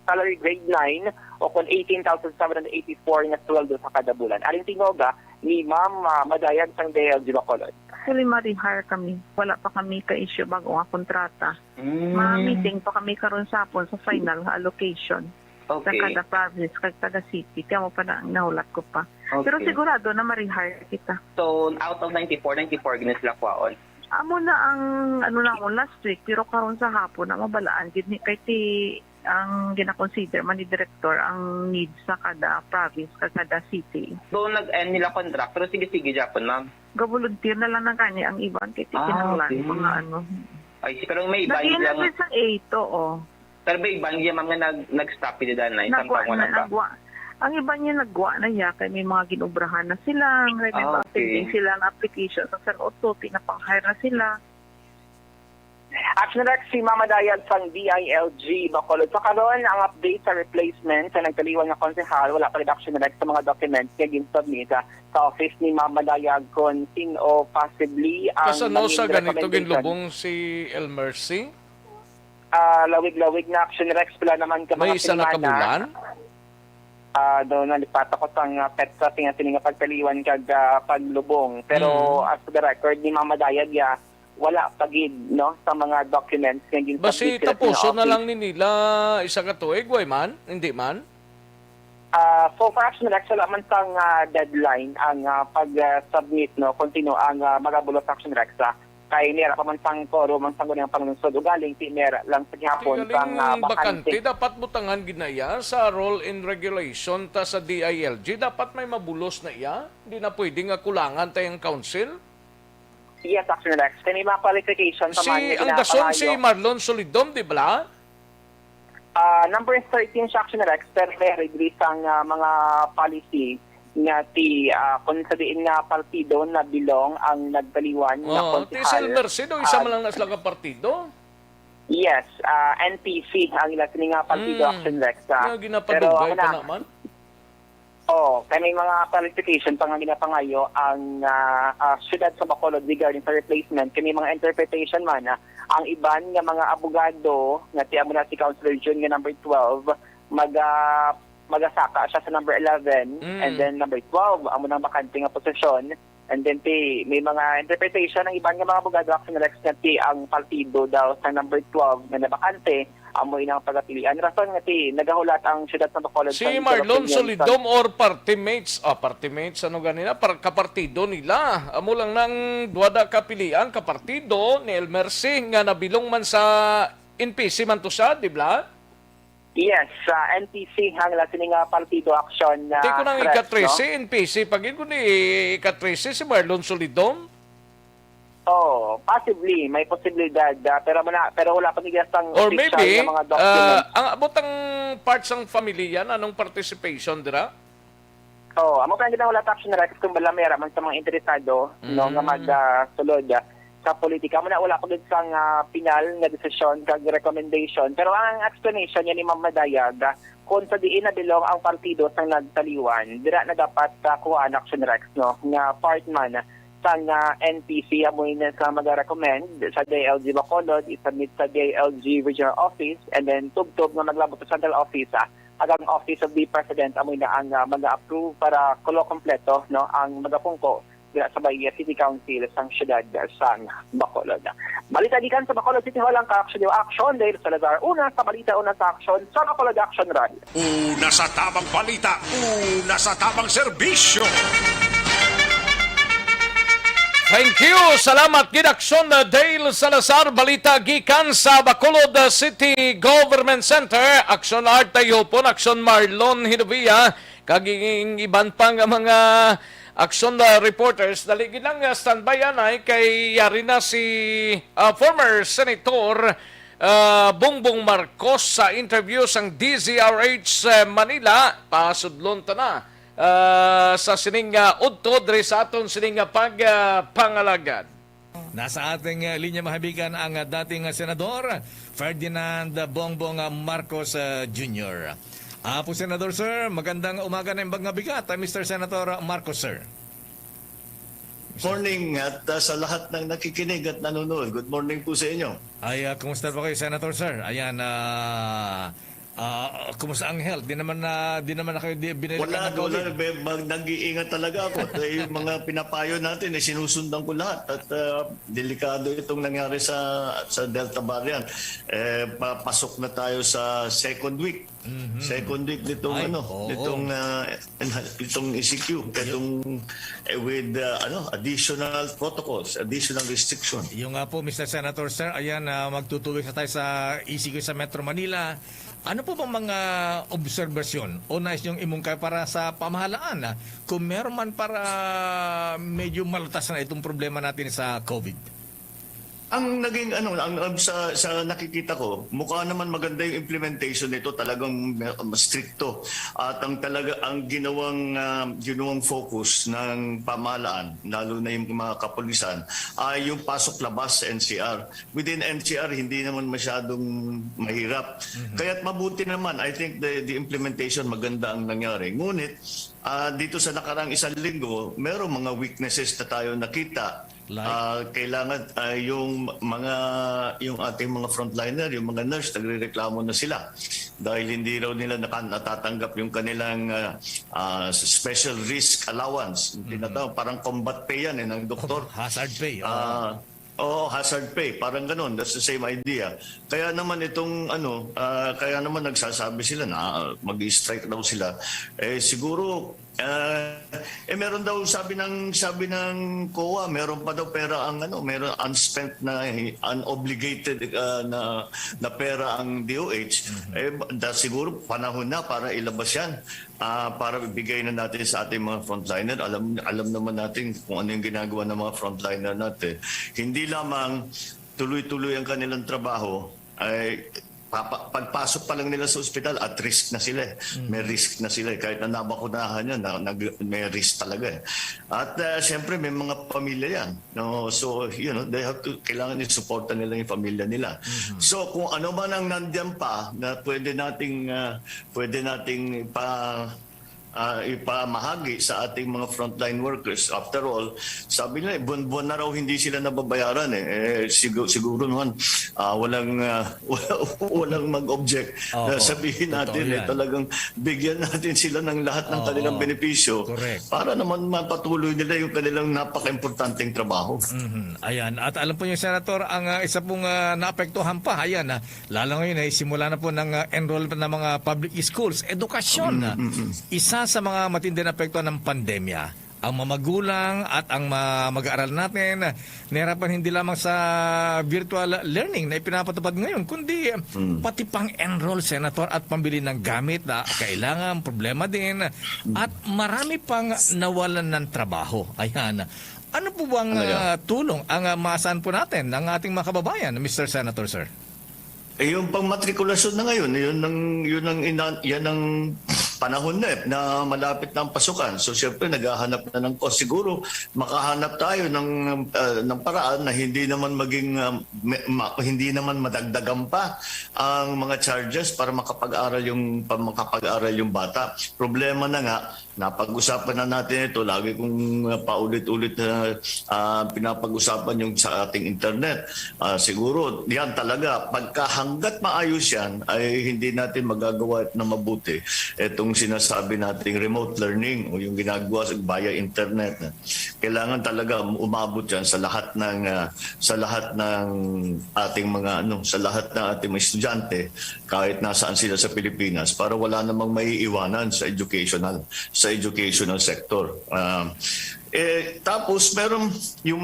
salary grade 9 o kon 18,784 nga sweldo sa kada bulan. Aling tingoga ni Ma'am Madayag sang DLG Bacolod. Actually, ma-rehire kami. Wala pa kami ka-issue bago nga kontrata. Ma-meeting pa kami karon sa hapon sa final allocation. Okay. Sa kada province, kag kada city. Kaya mo pa na nahulat ko pa. Okay. Pero sigurado na ma-rehire kita. So, out of 94 ginis lang kwaon. Amo na ang, ano na mo, last week, pero karon sa hapon, na mabalaan. Kay ti, ang gina-consider man ni Director ang needs sa kada province, kag kada city. So, nag-end nila contract, pero sige-sige Japon, ma'am. Ga-volunteer na lang ng kanya ang iban. Kay ti kinanglan, okay. mga ano. Ay, pero may iba Nag-inagwit sa 8, oo. Pero may iba niya mga nag-stop din na Nagwa na. Ang iba niya nagwa na ya kay may mga ginubrahan na sila, may mga pending sila ng application sa Sir Otto, pinapang-hire na sila. Action Rex, si Mama Dayag sang DILG Bacolod. So karon ang update sa replacement sa nagtaliwan nga konsehal, wala pa rin Action Rex sa mga documents nga gin-submit sa office ni Mama Dayag kon sino possibly ang Kasano sa ganito ginlubong si El Mercy? Lawig-lawig na Action Rex pala naman ka May isa na kabulan? Doon nalipata ko sang petsa tinga pagtaliwan kag paglubong. Pero as for the record ni Mama Dayag wala pagid no sa mga documents nga gin basi tapuso na lang ni nila isa ka tuig way man hindi man. So for Action Rex wala man sang deadline ang pag-submit no continue ang magabulot Action Rex kay nira pa man sang quorum ang sangguniang panglungsod ugaling ti nira lang sa gihapon sang bakante dapat butangan ginaya sa role in regulation ta sa DILG dapat may mabulos na iya hindi na pwedeng nga kulangan tayong council. Yes, Action Rex. Kaya may mga qualification pa man. Ang dason si Marlon Solidom, di ba? Number 13 sa Action Rex, pero may sang mga policy nga ti kung sabihin nga partido na bilong ang nagtaliwan na konsehal. Ti Silver Sido, isa man lang nasla ka partido? Yes, NPC ang ila nga partido Action Rex. Ginapadugay pa naman? Kaya may mga qualification pa nga ginapangayo ang syudad sa Bacolod regarding sa replacement. Kaya may mga interpretation man ang iban nga mga abogado nga tiya mo na si Councilor June nga number 12 magasaka siya sa number 11 and then number 12 amo nang bakante nga posisyon and then may mga interpretation ng iban nga mga abogado Action Rex nga ang partido daw sa number 12 nga nabakante amoy ng pagpilian. Rason nga nagahulat ang syudad sa Bacolod. Si Marlon Solidom or party mates, ano ganina, kapartido nila. Amo lang nang duwada kapilian, kapartido ni El Mercy nga nabilong man sa NPC man to siya, di ba? Yes, NPC hangla sining partido Action na. Di ko nang ika-13 NPC, pagin ko ni ika-13 si Marlon Solidom. Possibly may posibilidad pero wala pa niya sang or maybe mga documents. Ang abot ang parts ng familya anong participation dira? Amo pa ginahulat Action Rex kung balamera man sa mga interesado no nga magsulod sa politika mo na wala pa gid sang final nga desisyon kag recommendation pero ang explanation niya ni Ma'am Madayag kung sa diin na bilong ang partido sang nagtaliwan dira na dapat kuha ang Action Rex no nga part man sang NPC amoy na sa mag-recommend sa DILG Bacolod, isubmit sa DILG Regional Office, and then tub-tub na maglabot sa Central Office, agang Office of the President amoy na ang mag-approve para kulo kompleto no ang magapungko sa Bahia City Council sang syudad sang Bacolod. Balita gikan sa Bacolod City Hall ang Aksyon dahil sa Lazar. Una sa Balita, una sa Aksyon, sa Bacolod Action Rally. Una sa tamang balita, una sa tamang serbisyo. Thank you. Salamat gid Aksyon Dale Salazar, balita gikan sa Bacolod City Government Center. Aksyon Art Tayopon, Aksyon Marlon Hinovia, kaging iban pang mga Aksyon reporters. Dali gid lang standby anay kay yari na si former Senator Bongbong Marcos sa interview sang DZRH Manila. Pasudlon ta na sa sining udto diri sa aton sining pagpangalagad. Nasa ating linya mahabigan ang dating senador Ferdinand Bongbong Marcos Jr. Po Senador Sir, magandang umaga na yung bigat, Mr. Senator Marcos Sir. Morning at sa lahat ng nakikinig at nanonood. Good morning po sa inyo. Ay, kumusta po kayo, Senator Sir? Ayan, kumusta ang health? Di naman na kayo binilikan ng COVID. Nag-iingat talaga ako. At yung mga pinapayo natin, sinusundan ko lahat. At delikado itong nangyari sa Delta variant. Papasok na tayo sa second week. Second week nitong itong ECQ, with additional protocols, additional restriction. Yung nga po, Mr. Senator Sir, ayan, magtutuwik na tayo sa ECQ sa Metro Manila. Ano po bang mga obserbasyon o nais yung imong kayo para sa pamahalaan kung meron man para medyo malutas na itong problema natin sa COVID? Ang naging sa nakikita ko, mukha naman maganda yung implementation nito, talagang stricto. At ang ginawang focus ng pamahalaan, lalo na yung mga kapulisan, ay yung pasok-labas sa NCR. Within NCR, hindi naman masyadong mahirap. Kaya't mabuti naman, I think the implementation maganda ang nangyari. Ngunit dito sa nakarang isang linggo, merong mga weaknesses na tayo nakita. Kailangan yung ating mga frontliner, yung mga nurse, nagrereklamo na sila dahil hindi raw nila natatanggap yung kanilang special risk allowance. Tinatawag parang combat pay yan ng doktor. Hazard pay. Hazard pay, parang ganun. That's the same idea. Kaya naman kaya naman nagsasabi sila na mag-strike daw sila. Siguro meron daw sabi ng COA, meron pa daw pera meron unspent na unobligated na pera ang DOH. Siguro panahon na para ilabas yan. Para ibigay na natin sa ating mga frontliner. Alam naman natin kung ano yung ginagawa ng mga frontliner natin. Hindi lamang tuloy-tuloy ang kanilang trabaho, ay pagpasok pa lang nila sa ospital at risk na sila. May risk na sila. Kahit na nabakunahan yan, may risk talaga. At siyempre may mga pamilya yan. No? So, they have to, kailangan i-supportan nila yung pamilya nila. So, kung ano man ang nandiyan pa na pwede nating ipamahagi sa ating mga frontline workers. After all, sabi nila, buwan-buwan na raw hindi sila nababayaran. Siguro naman, walang mag-object. Sabihin natin, talagang bigyan natin sila ng lahat ng kanilang benepisyo para naman mapatuloy nila yung kanilang napaka-importanteng trabaho. Ayan. At alam po niyo, Senator, ang isa pong naapektuhan pa, ayan, lalo ngayon ay simula na po ng enrollment ng mga public schools. Edukasyon. Isa sa mga matinding apekto ng pandemya, ang mamagulang at ang mag-aaral natin nahirapan hindi lamang sa virtual learning na ipinapatupad ngayon, kundi pati pang enroll, Senator, at pambili ng gamit na kailangan, problema din, at marami pang nawalan ng trabaho. Ayan. Ano po bang tulong ang maasahan po natin ng ating mga kababayan, Mr. Senator, sir? Yung pang-matrikulasyon na ngayon, yan ang panahon na malapit na ang pasukan. So siyempre naghahanap na ng cost. Siguro makahanap tayo ng paraan na hindi naman madagdagan pa ang mga charges para makapag-aral yung bata. Problema na nga, napag-usapan na natin ito, lagi kong paulit-ulit na pinapag-usapan yung sa ating internet. Siguro yan talaga, hanggat maayos yan, ay hindi natin magagawa na mabuti itong sinasabi nating remote learning o yung ginagawa via internet. Kailangan talaga umabot yan sa lahat ng ating mga sa lahat ng ating mga estudyante kahit nasaan sila sa Pilipinas para wala namang maiiwanan sa sa educational sector. Tapos meron yung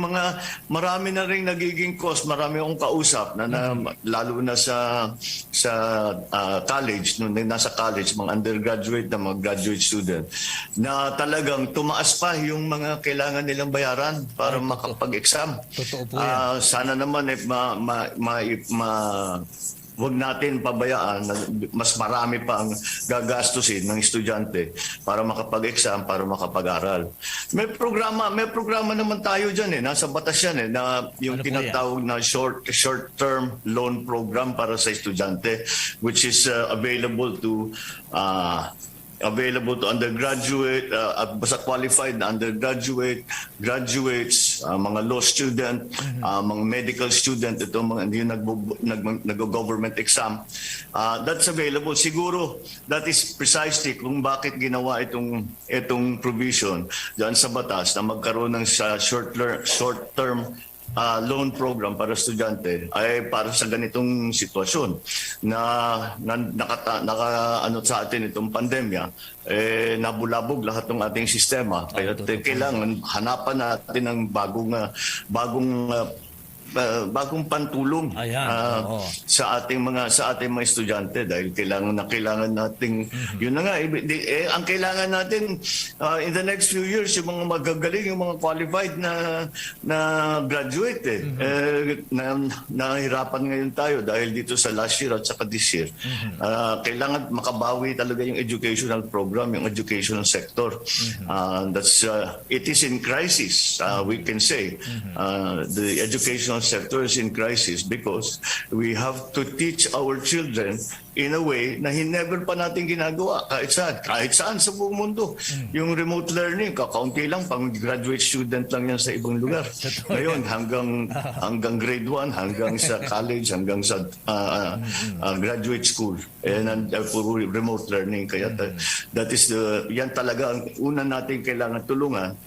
marami na rin nagiging cost, marami akong kausap lalo na sa college, nung nasa college, mga undergraduate na mga graduate student, na talagang tumaas pa yung mga kailangan nilang bayaran para makapag-exam. Totoo po yan. Sana naman huwag natin pabayaan na mas marami pa ang gagastusin ng estudyante para makapag-exam, para makapag-aral. May programa naman tayo dyan nasa batas yan na yung tinatawag na short-term loan program para sa estudyante, which is available to undergraduate, basta qualified na undergraduate, graduates, mga law student, mga medical student, ito mga hindi nag-government exam. That's available. Siguro, that is precisely kung bakit ginawa itong provision dyan sa batas na magkaroon ng short-term loan program para estudyante ay para sa ganitong sitwasyon na naka sa atin itong pandemya, nabulabog lahat ng ating sistema. Kaya kailangan hanapan natin ng bagong pantulong sa ating mga estudyante dahil kailangan nating yun na nga ang kailangan natin in the next few years yung mga magagaling, yung mga qualified na graduate nahirapan ngayon tayo dahil dito sa last year at saka this year. Kailangan makabawi talaga yung educational program, yung educational sector. It is in crisis, we can say. The educational sector is in crisis because we have to teach our children in a way na never pa natin ginagawa kahit saan sa buong mundo. Yung remote learning, kakaunti lang, pang graduate student lang yan sa ibang lugar. Ngayon, hanggang grade 1, hanggang sa college, hanggang sa graduate school. And puro remote learning. Kaya yan talaga ang una natin kailangan tulungan.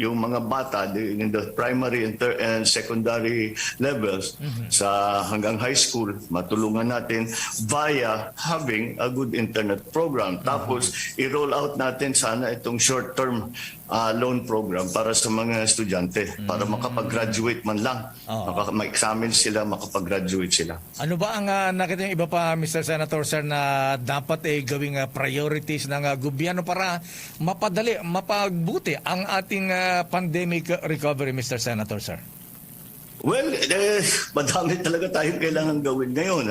Yung mga bata in the primary and secondary levels sa hanggang high school, matulungan natin via having a good internet program. Tapos i-roll out natin sana itong short-term loan program para sa mga estudyante para makapag-graduate man lang. Ma-examine sila, makapag-graduate sila. Ano ba ang nakita yung iba pa, Mr. Senator, sir, na dapat gawing priorities ng gobyerno para mapagbuti ang ating pandemic recovery, Mr. Senator, sir? Well, madami talaga tayong kailangan gawin ngayon.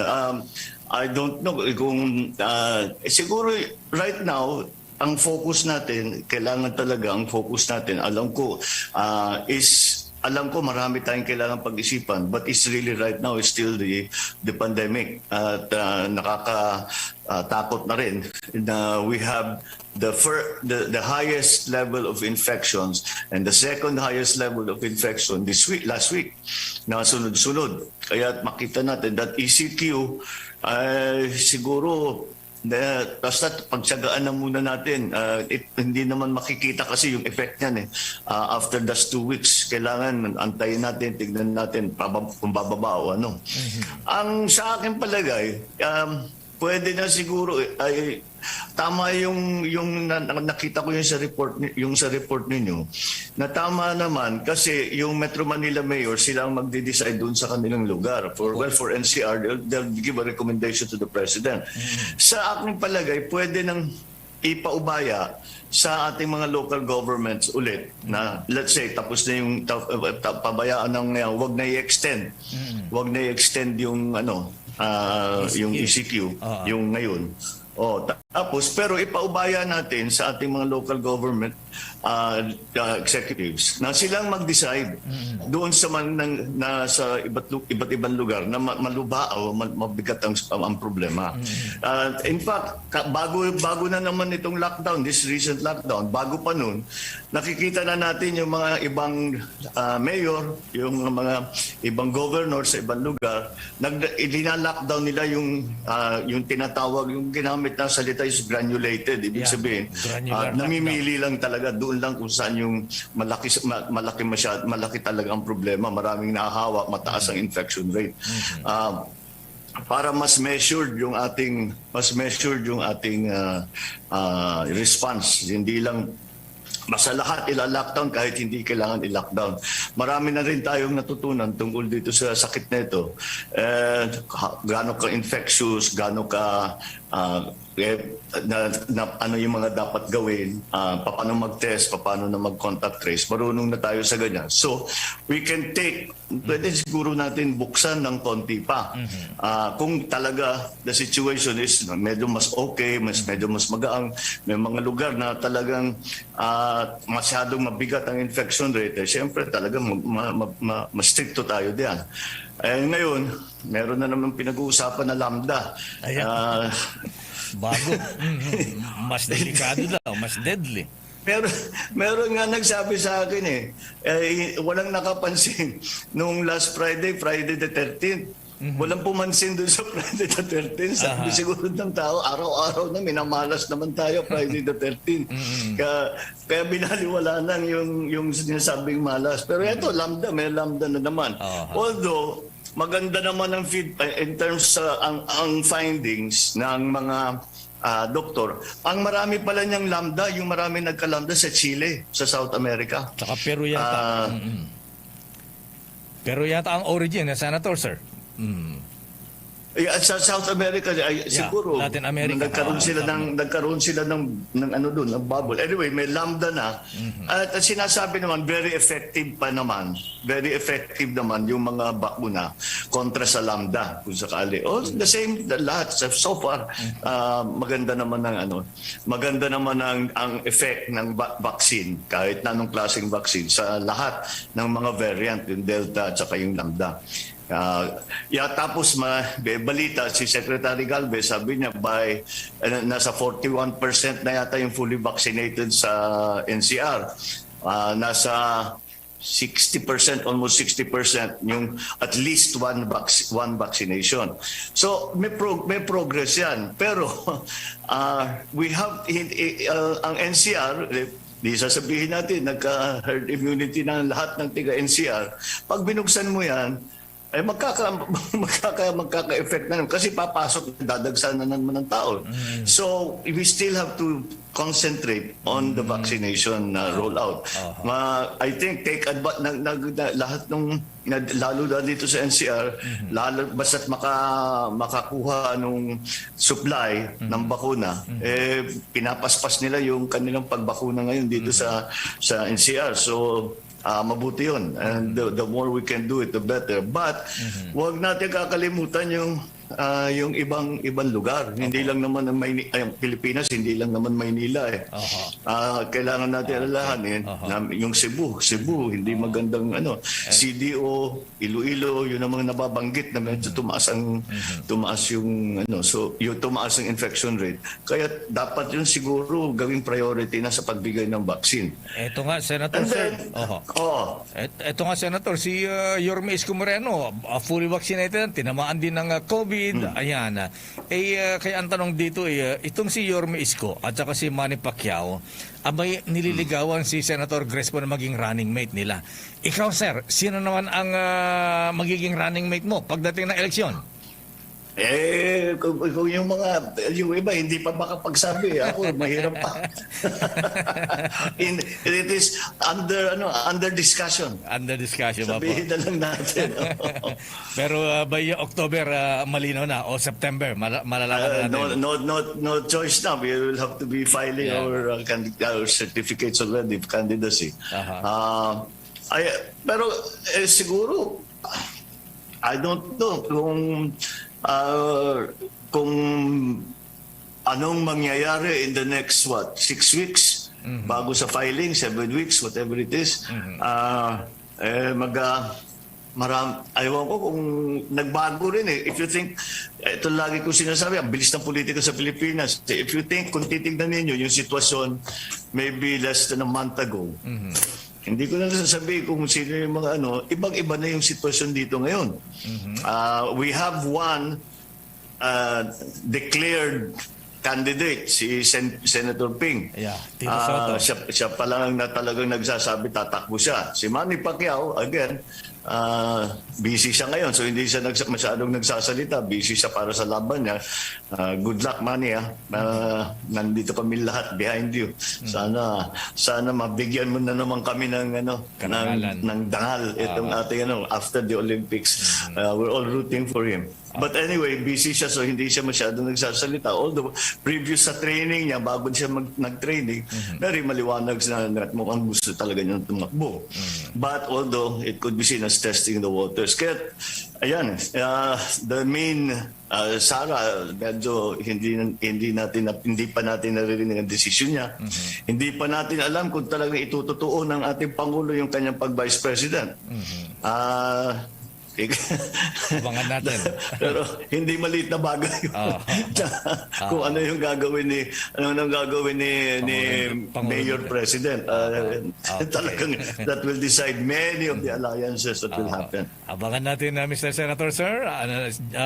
I don't know kung siguro right now ang focus natin, kailangan talaga ang focus natin, alam ko marami tayong kailangan pag-isipan, but it's really right now is still the pandemic at nakakatakot na rin na we have the highest level of infections and the second highest level of infection last week na sunod-sunod. Kaya makita natin that ECQ siguro basta pagtsagaan na muna natin. Hindi naman makikita kasi yung effect niyan after those 2 weeks. Kailangan antayin natin, tignan natin kung bababa o ano. Ang sa akin palagay, pwede na siguro tama yung nakita ko yung sa report ninyo na tama naman kasi yung Metro Manila Mayor silang magde-decide doon sa kanilang lugar for NCR they'll give a recommendation to the President. Sa aking palagay pwede nang ipaubaya sa ating mga local governments ulit na let's say tapos na yung pabayaan ng wag na i-extend yung yung ECQ yung ngayon. Tapos pero ipaubaya natin sa ating mga local government executives na silang mag-decide doon sa sa iba't ibang lugar na maluba o mabigat ang problema. In fact, bago na naman itong lockdown, this recent lockdown, bago pa noon, nakikita na natin yung mga ibang mayor, yung mga ibang governor sa ibang lugar, lockdown nila yung tinatawag, yung ginamit na salita is granulated. Ibig sabihin, namimili lang talaga doon lang kung saan yung malaki talaga ang problema, maraming nahahawa, mataas ang infection rate. para mas measured yung ating response, hindi lang basta lahat ila-lockdown kahit hindi kailangan i-lockdown. Marami na rin tayong natutunan tungkol dito sa sakit na ito. Gaano ka infectious, gaano ka ano yung mga dapat gawin, paano mag-test, paano na mag-contact trace. Marunong na tayo sa ganyan. So, we can pwede siguro natin buksan ng konti pa. Kung talaga the situation is medyo mas okay, medyo mas magaang, may mga lugar na talagang masyadong mabigat ang infection rate, siyempre talagang mas-stricto tayo diyan. Ngayon, meron na naman pinag-uusapan na lambda. Bago. Mas delikado daw, mas deadly. Meron nga nagsabi sa akin walang nakapansin nung last Friday the 13th. Walang pumansin doon sa Friday the 13th. Sabi siguro ng tao, araw-araw na minamalas naman tayo Friday the 13th. Kaya binaliwala lang yung sinasabing malas. Pero ito, may lambda na naman. Although, maganda naman ang in terms sa ang findings ng mga doktor. Ang marami pala niyang lambda, yung marami nagka-lambda sa Chile, sa South America. Saka Peru yata. Peru yata ang origin, Senator, sir. Sa South America siguro Latin America. Nagkaroon sila ng ano doon, ng bubble. Anyway, may lambda na. At sinasabi naman very effective naman yung mga bakuna kontra sa lambda kung sakali. The same lahat so far. Maganda naman ang effect ng vaccine kahit na anong klaseng vaccine sa lahat ng mga variant, yung Delta at saka yung lambda. Tapos balita si Secretary Galvez, sabi niya nasa 41% na yata yung fully vaccinated sa NCR. Nasa 60%, almost 60% yung at least one vaccination. So may progress yan. Pero we have ang NCR, di sasabihin natin nagka-herd immunity ng lahat ng tiga-NCR. Pag binuksan mo yan, magkaka-effect na naman kasi papasok, dadagsan na naman ng tao. So, we still have to concentrate on the vaccination rollout. I think take advantage lahat ng lalo na dito sa NCR, basta't makakuha nung supply ng bakuna, pinapaspas nila yung kanilang pagbakuna ngayon dito sa NCR. So, mabuti yun. And the more we can do it, the better. But, huwag natin kakalimutan yung ibang lugar. Hindi lang naman ang Pilipinas, hindi lang naman Maynila kailangan natin alalahanin na yung Cebu, hindi magandang CDO, Iloilo, yun ang mga nababanggit na medyo tumaas yung tumaas ang infection rate. Kaya dapat yun siguro gawing priority na sa pagbigay ng vaccine. Ito nga, Senator, Ito nga, Senator, si Yorme Isko Moreno, fully vaccinated, tinamaan din ng COVID. Ayan. Kaya ang tanong dito itong si Yorme Isko at saka si Manny Pacquiao, abay nililigawan si Senator Crespo na maging running mate nila. Ikaw, sir, sino naman ang magiging running mate mo pagdating ng eleksyon? Kung yung iba hindi pa makapagsabi, ako mahirap pa. It is under discussion. Under discussion ba po? Sabihin na lang natin. Pero by October malinaw na o September malalaman natin. No choice now. We will have to be filing our certificates already of candidacy. Pero siguro I don't know kung anong mangyayari in the next 6 weeks bago sa filing, 7 weeks, whatever it is. Ayaw ko kung nagbago rin If you think, ito lagi ko sinasabi, ang bilis ng politika sa Pilipinas. If you think, kung titignan ninyo yung sitwasyon maybe less than a month ago, hindi ko na sasabihin kung sino yung mga ibang-iba na yung sitwasyon dito ngayon. We have one declared candidate, si Senator Ping. Yeah, Tito Soto. Siya pa lang na talagang nagsasabi tatakbo siya. Si Manny Pacquiao, again, busy siya ngayon. So hindi siya masyadong nagsasalita. Busy siya para sa laban niya. Good luck, Manny. Nandito kami lahat behind you. Sana mabigyan mo na naman kami ng dangal itong ating after the Olympics. We're all rooting for him. But anyway, busy siya so hindi siya masyadong nagsasalita. Although previous sa training niya, bago siya nag-training, very maliwanag na mukhang gusto talaga niya tumakbo. But although it could be seen as testing the waters. Kaya, ayan, the main, Sarah, medyo hindi pa natin naririnig ang desisyon niya. Hindi pa natin alam kung talagang itututuo ng ating Pangulo yung kanyang pag-Vice President. Abangan natin. Pero hindi maliit na bagay kung ano yung gagawin ni Mayor President. Talagang that will decide many of the alliances that will happen. Abangan natin Mr. Senator Sir.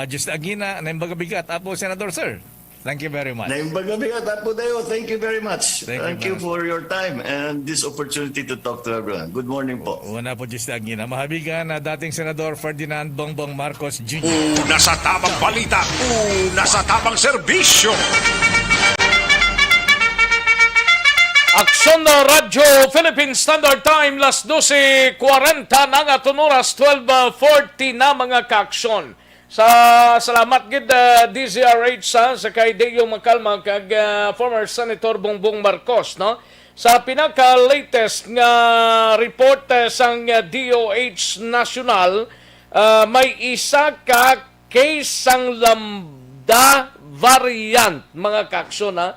Just Aguina, Naimbagabigat, Apo Senator Sir. Thank you very much. Naimbagabigat, Apo Deo. Thank you very much. Thank you for your time and this opportunity to talk to everyone. Good morning po. Una po, Just Aguina. Mahabigan na dating Senador Ferdinand Bongbong Marcos Jr. Una sa tamang balita, una sa tamang serbisyo. Aksyon na Radyo Philippine Standard Time, las 12:40 na nga tunuras, 12:40 na mga kaaksyon. Salamat gid DZRH sa kay Deo Makalma kag former Senator Bongbong Marcos, no? Sa pinaka-latest nga report sang DOH National, may isa ka case sang lambda variant mga kaaksyon, ha.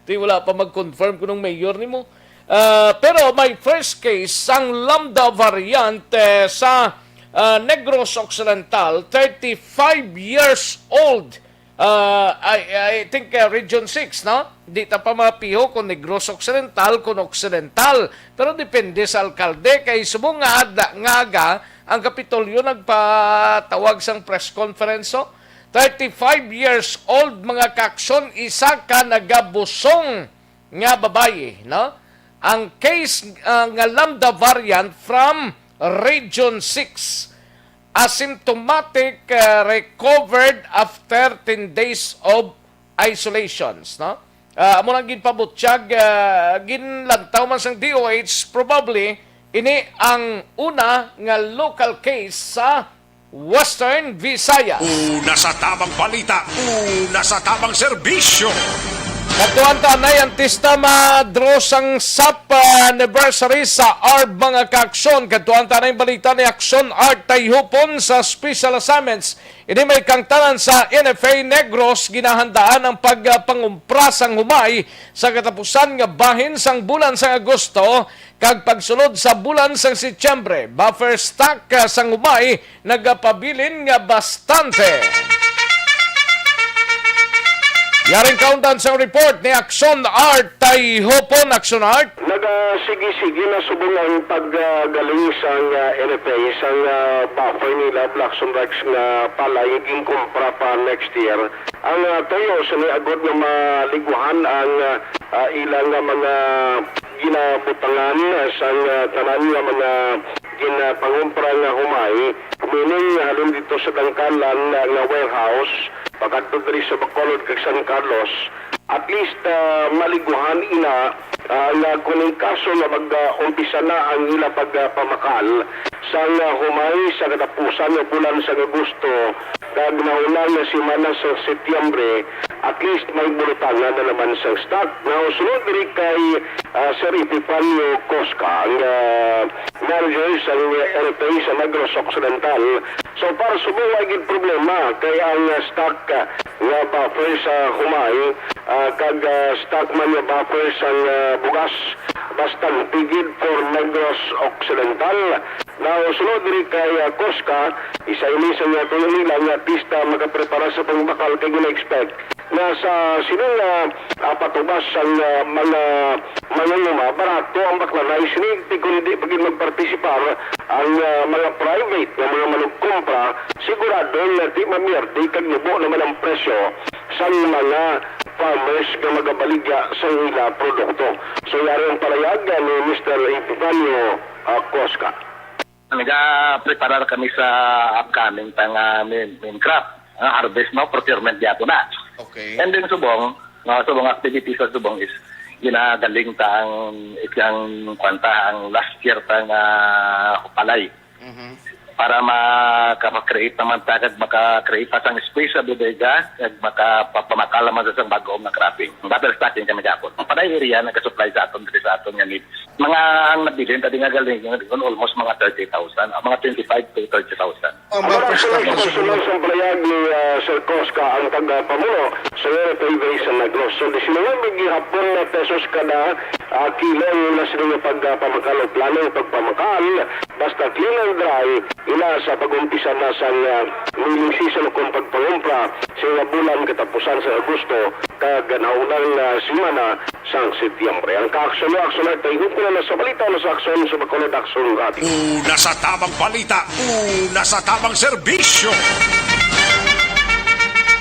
Di wala pa mag-confirm kung mayor nimo. Pero may first case sang lambda variant sa Negros Occidental, 35 years old. I think Region 6, no? Di ta pa mapiho kung Negros Occidental, kung Occidental. Pero depende sa alkalde. Kay subong nga ang Kapitolyo nagpatawag sang press conference. 35 years old mga kaaksyon, isa ka nagabusong nga babae, no? Ang case nga lambda variant from Region 6, asymptomatic, recovered after 10 days of isolations, no? Amo nang ginpabutsyag, ginlantaw man sang DOH, probably ini ang una nga local case sa Western Visayas. Una sa tamang balita, una sa tamang serbisyo. Katuan tanay ang tista madros ang SAP anniversary sa ARB mga kaaksyon. Katuan tanay balita ni Aksyon Art Tayhupon sa special assignments. Ini may kangtanan sa NFA Negros, ginahandaan ang pagpangumpra sang humay sa katapusan nga bahin sang bulan sang Agosto kag pagsulod sa bulan sang Setyembre. Buffer stock sang humay nagapabilin nga bastante. Yaring countdown sa report ni Aksyon Art Tayhupon. Aksyon Art. Nagasigi-sige na subong ang paggaling sa NFA sa buffer nila Blackson Rex nga pala yung kumpra pa next year. Ang tayo sa agod na maliguhan ang ilang mga ginabutangan sa tanan nga mga ginapangumpra nga humay. Meaning halin dito sa dangkalan nga warehouse pagkatod diri sa Bacolod kag San Carlos, at least maliguhan ina nga kuning kaso nga mag-umpisa na ang ila pagpamakal sa humay sa katapusan ng bulan sa Agosto kag naunang na simana sa Setyembre, at least may bulutangan na naman sa stock. Now, sunod diri kay Sir Epifanio Cosca, ang manager sa NFA sa Negros Occidental. So, para sumuwag yung problema kay ang stock nga buffer sa humay kag stock man nga buffer sa bugas bastang tigid for Negros Occidental. Now, sunod diri kay Cosca, isa ini sa nga tulong nila nga pista magaprepara sa pangbakal kay gina-expect na sa sining patubas ang mga manunuma, barato ang bakla na isinigti kung hindi pagin magpartisipar ang mga private na mga manugkumpra, sigurado na di mamirdi kag nubo naman ang presyo sa mga farmers na magabaligya sa ila produkto. So yari ang palayag ni Mr. Epifanio Cosca. Nag-preparar kami sa upcoming main crop, harvest, procurement yato na. Okay. And then subong activity sa subong is ginagaling ta ang last year tang palay. Para makaka-create naman tagad maka-create pa sang space sa bodega at makapapamakala man sa bagong na cropping. Battle starting kami gapon. Para area nagka-supply sa aton diri sa aton nga needs. Mga ang nabilin tadi nga galing almost mga 30,000, mga 25 to 30,000. Ang sunod sa palayag ni Sir Cosca ang tagapamuno sa Phase sa Negros. So 19 gihapon na pesos kada kilo yung nasa pagpamakal o plano pagpamakal basta clean and dry ila sa pag-umpisa na sa milling season kung pagpangumpra sa bulan katapusan sa Agosto kaganaunang simana sa Setyembre. Ang ka-aksyon ay tayo ko na sa balita na sa aksyon sa Bacolod Aksyon Radio. Una sa tamang balita, una sa tamang serbisyo.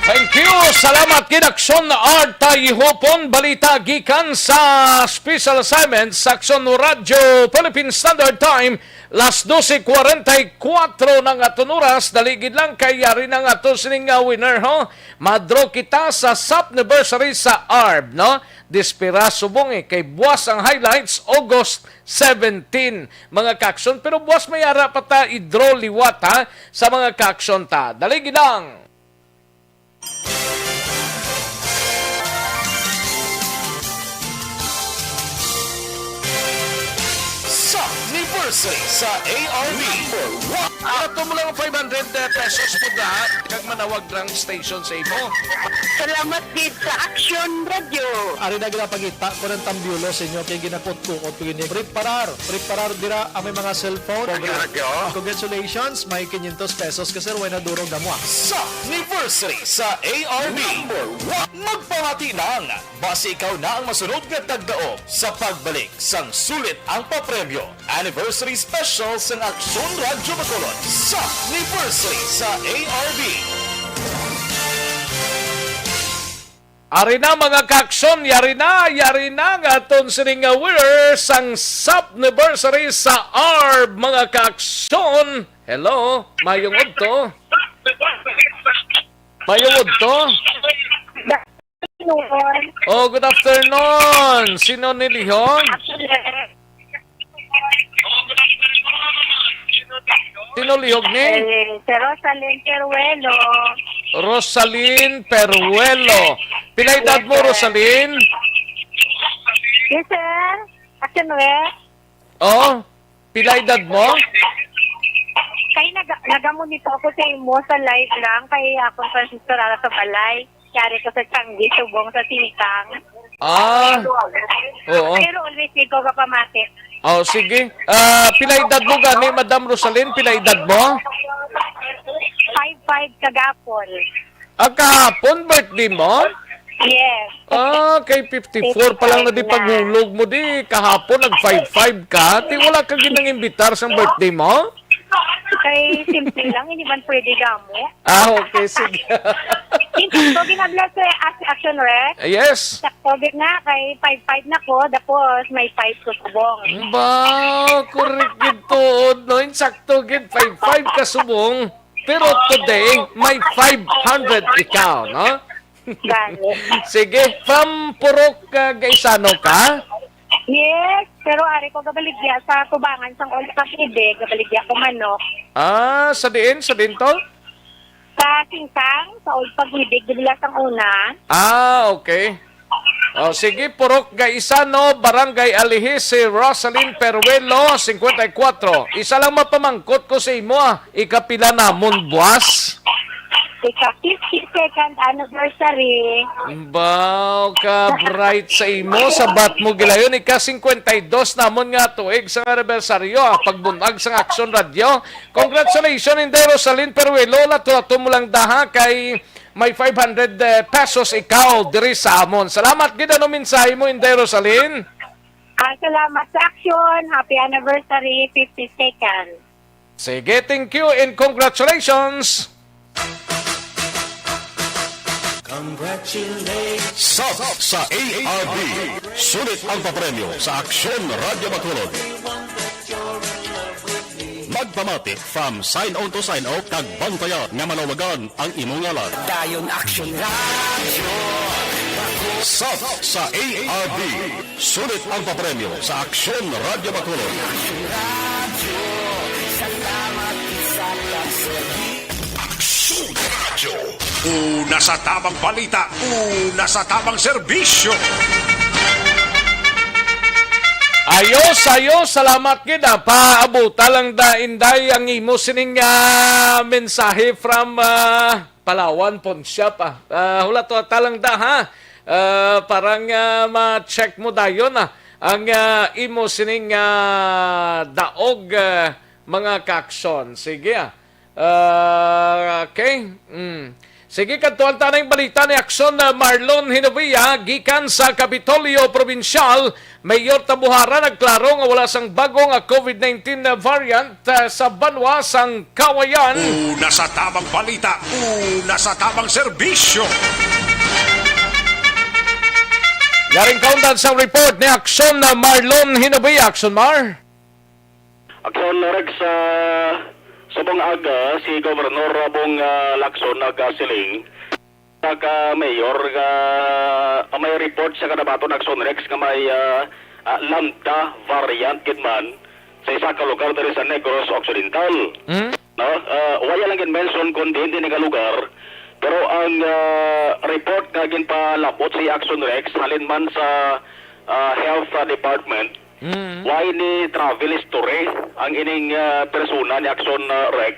Thank you. Salamat Aksyon Artay Hopon. Balita gikan sa Special Assignment sa Aksyon Radio Philippine Standard Time. Las 12:44 ng aton oras. Daligid lang kay yari ng ato sining winner, ho? Madro kita sa SAP anniversary sa ARB, no? Dispira subong kay buwas ang highlights August 17 mga kaksyon. Pero buwas mayara pa ta i-draw liwat ha sa mga kaksyon ta. Daligid lang. Sa anniversary sa ARB. Ato mo lang 500 pesos po na kag manawag ng station sa imo. Salamat gid sa Aksyon Radio. Ari na ginapagita ko ng tambyulo sa inyo kay ginapot-tukot ko gini. Preparar dira ang may mga cellphone. Congratulations, may 500 pesos kasi way na durog na mo. Sa anniversary sa ARB. Magpahati ng base ikaw na ang masunod nga tagdaog sa pagbalik sang sulit ang papremyo. Anniversary special sang Aksyon Radio Bacolod sa anniversary sa ARB. Ari na mga kaksyon, yari na nga aton sining winner sang SAP anniversary sa ARB mga kaksyon. Hello, mayong udto. Mayong udto. Oh, good afternoon. Sino nilihong? Sino lihog ni? Si Rosalyn Peruelo. Rosalyn Peruelo. Pila edad mo, Rosalyn? Yes, sir. Aksyon, we? Oh, pila edad mo? Kaya nagamonito ako sa imo sa live lang. Kaya ako Francisco Rara sa balay. Kaya ko sa Changi, subong sa Sintang. Ah, oo. Pero always ko kapamati. Oh, sige. Pila edad mo gani, Madam Rosalyn? Pila edad mo? 5'5" kagapon. Kahapon, birthday mo? Yes. Kay 54 pa lang na di paghulog mo di. Kahapon, nag-5'5 ka. Di wala ka ginang-imbitar sa birthday mo? Kay simple lang, hindi man pwede gamo. Okay, sige. So, ginabla sa Aksyon, Rek? Yes. Sakto nga, kay 5'5 na ko, tapos may 5 ko subong. Ba, correct gid to. No, insakto gid 5'5 ka subong. Pero today, may 500 ikaw, no? Sige, from Purok Gaisano ka? Yes, pero ari ko gabaligya sa tubangan sang Old Paside, gabaligya ko manok. Sa diin to? Sa Sintang, sa Old Paghidig, dibila sang una. Okay. Sige, Purok Gaisano, Barangay Alihis, si Rosalyn Peruelo, 54. Isa lang mapamangkot ko sa imo, ikapila namon buwas? ika 52nd anniversary. Baw ka bright sa imo sa bat mo gilayon ika 52 namon nga tuig sa anibersaryo pagbunag sa Aksyon Radio. Congratulations Inday Rosalyn Peruelo, lato mo lang daha kay may 500 pesos ikaw diri sa amon. Salamat gid ano mensahe mo Inday Rosalyn. Salamat sa Aksyon. Happy anniversary 52nd. Sige, thank you and congratulations. Sub sa ARB. Sulit ang papremyo sa Aksyon Radio Bacolod. Magpamati from sign on to sign out kag bantayan nga manawagan ang imong ngalan. Dayon Aksyon Radio. Sub sa ARB. Sulit ang papremyo sa Aksyon Radio Bacolod. Salamat sa Aksyon Radio. Una sa tamang balita, una sa tamang serbisyo. Ayos, salamat kita. Paabuta lang da inday ang imo sining mensahe from Palawan, Poncia pa. Hula to talang da ha. Parang ma-check mo dayon ang imo sining daog mga kaksyon. Sige okay. Sige, kantuan tanay balita ni Aksyon Marlon Hinovia, gikan sa Kapitolyo Provincial. Mayor Tabuhara nagklaro nga wala sang bagong COVID-19 variant sa banwa sang Kawayan. Una sa tamang balita, una sa tamang serbisyo. Yaring kaundan sa report ni Aksyon Marlon Hinovia. Aksyon Mar. Aksyon Rex subong aga si Gobernador Rabong Lacson nagasiling mayor may report sa kanabaton Aksyon Rex nga may lambda variant kidman sa isa ka lugar diri sa Negros Occidental. No, wala lang gin mention kundi hindi nga lugar, pero ang report nga ginpalabot si Aksyon Rex halin man sa Health Department. Why ni travel history ang ining persona ni Aksyon Rex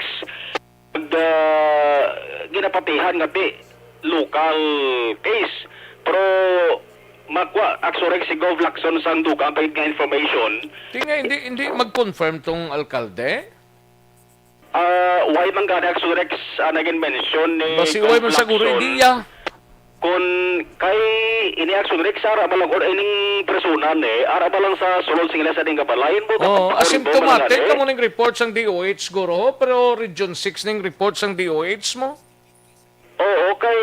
ginapatihan nga di local case, pero magwa Aksyon Rex si Gov Lacson sang dugang pahit nga information. Hindi mag-confirm tong alkalde? Why man gani Aksyon Rex naging mention ni Basi why man siguro diya kung kay ini Aksyon Rex ara balang or ining personan ara balang sa sulod singila sa ding kabalayan mo asymptomatic ka mo ning report sang DOH guro pero Region 6 ning report sang DOH mo. Okay,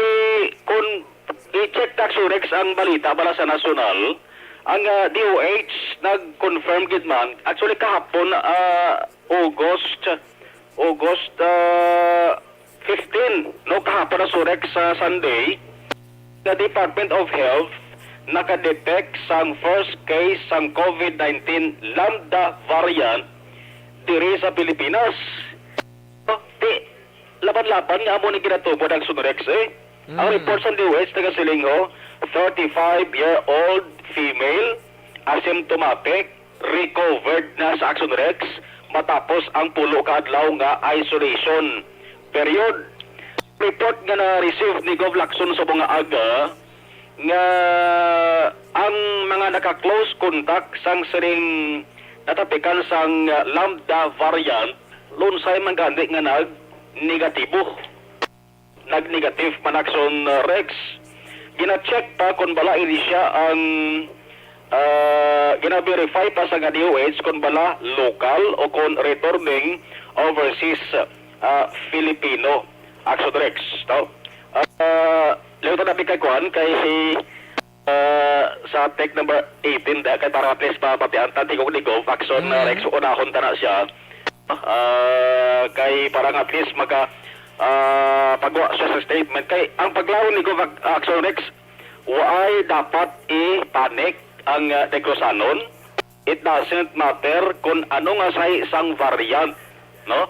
kung i-check Aksyon Rex ang balita bala sa nasyonal, ang DOH nag-confirm gid man actually kahapon August 15 no kahapon na Rex sa Sunday. The Department of Health nakadetect sang first case sang COVID-19 lambda variant diri sa Pilipinas. Laban-laban nga mo ni ginatubod ang Sunrex Ang report sa DOH nagasilingo 35-year-old female asymptomatic recovered na sa Aksyon Rex matapos ang pulo ka adlaw nga isolation period. Report nga na-receive ni Gov Lacson sa mga aga nga ang mga naka-close contact sang siring natapikan sang lambda variant lunsay man gandi nga nag-negatibo. Nag-negative man Aksyon Rex. Gina-check pa kung bala ini siya ang gina-verify pa sa DOH kung bala local o kung returning overseas Filipino. Aksyon Rex. Lewat na bigay kay sa tech number 18 kay para at least papatian tigong ni Gov Aksyon Rex unahon ta na siya. Kay parang at least maka pagwa siya sa statement kay ang paglawon ni Gov Aksyon Rex why dapat i-panic ang Negrosanon. It doesn't matter kung ano nga sa isang variant, no?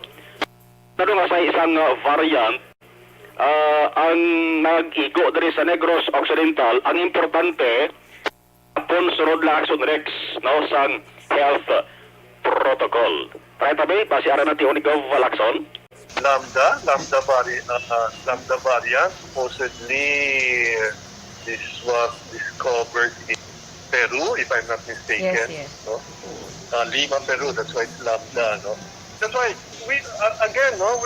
Ano nga sa isang variant ang nag-igo diri sa Negros Occidental, ang importante apon surod la Aksyon Rex no sang health protocol. Para tabi, basi ara na tiyon ni Gov Lacson. Lambda variant. Supposedly, this was discovered in Peru, if I'm not mistaken. Yes, yes. No? Lima, Peru. That's why it's Lambda. No? That's why we again, no,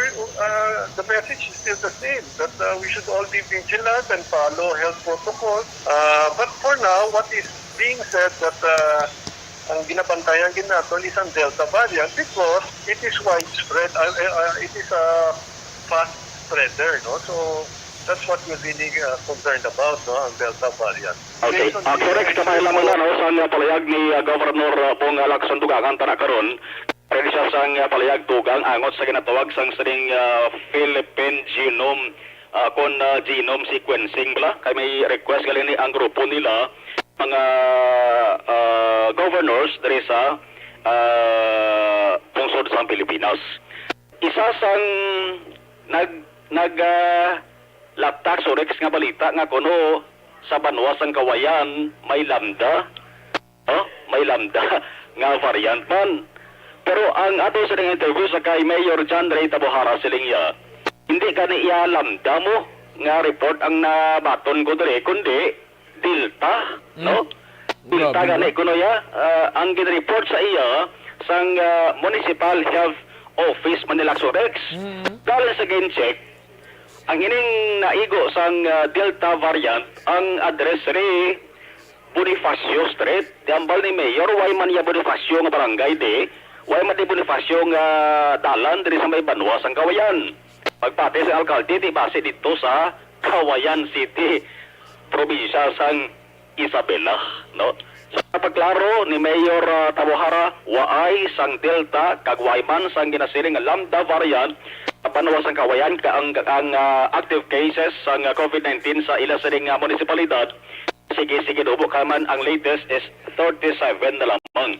the message is still the same that we should all be vigilant and follow health protocols. But for now, what is being said that ang ginabantayan natin is ang Delta variant because it is widespread. It is a fast spreader, no? So that's what we're really concerned about, no? Ang Delta variant. Okay. Correct sa may lamang no, sa palayag ni Governor Bong Aksyon Dugangan tanakaron. Pwede siya sang palayag tugang angot sa ginatawag sang sining Philippine Genome genome sequencing bala. Kay may request galing ni ang grupo nila mga governors dari sa pungsod sa Pilipinas. Isa sang laptak surex nga balita nga kuno sa banwa sang kawayan may lambda nga variant man. Pero ang ato sa interview sa kay Mayor John Ray Tabohara silingya, hindi ka na iya lambda mo nga report ang nabaton ko dere kundi Delta, no? Delta gani kuno ya ang gin-report sa iya sang Municipal Health Office Manila Surex. Dahil sa gin-check ang ining naigo sang Delta variant ang address re Bonifacio Street. Diambal ni Mayor way man ya Bonifacio nga barangay de way man di Bonifacio nga dalan diri sa may banwa sang Kawayan. Pagpati sa alkalde di base dito sa Kawayan City, probinsya sang Isabela, no? Sa pagklaro ni Mayor Tabohara, waay sang Delta kag way man sang ginasiling nga Lambda variant panwa sang Kawayan ka ang active cases sang COVID-19 sa ila sining munisipalidad. Sige dubo ka man ang latest is 37 na lamang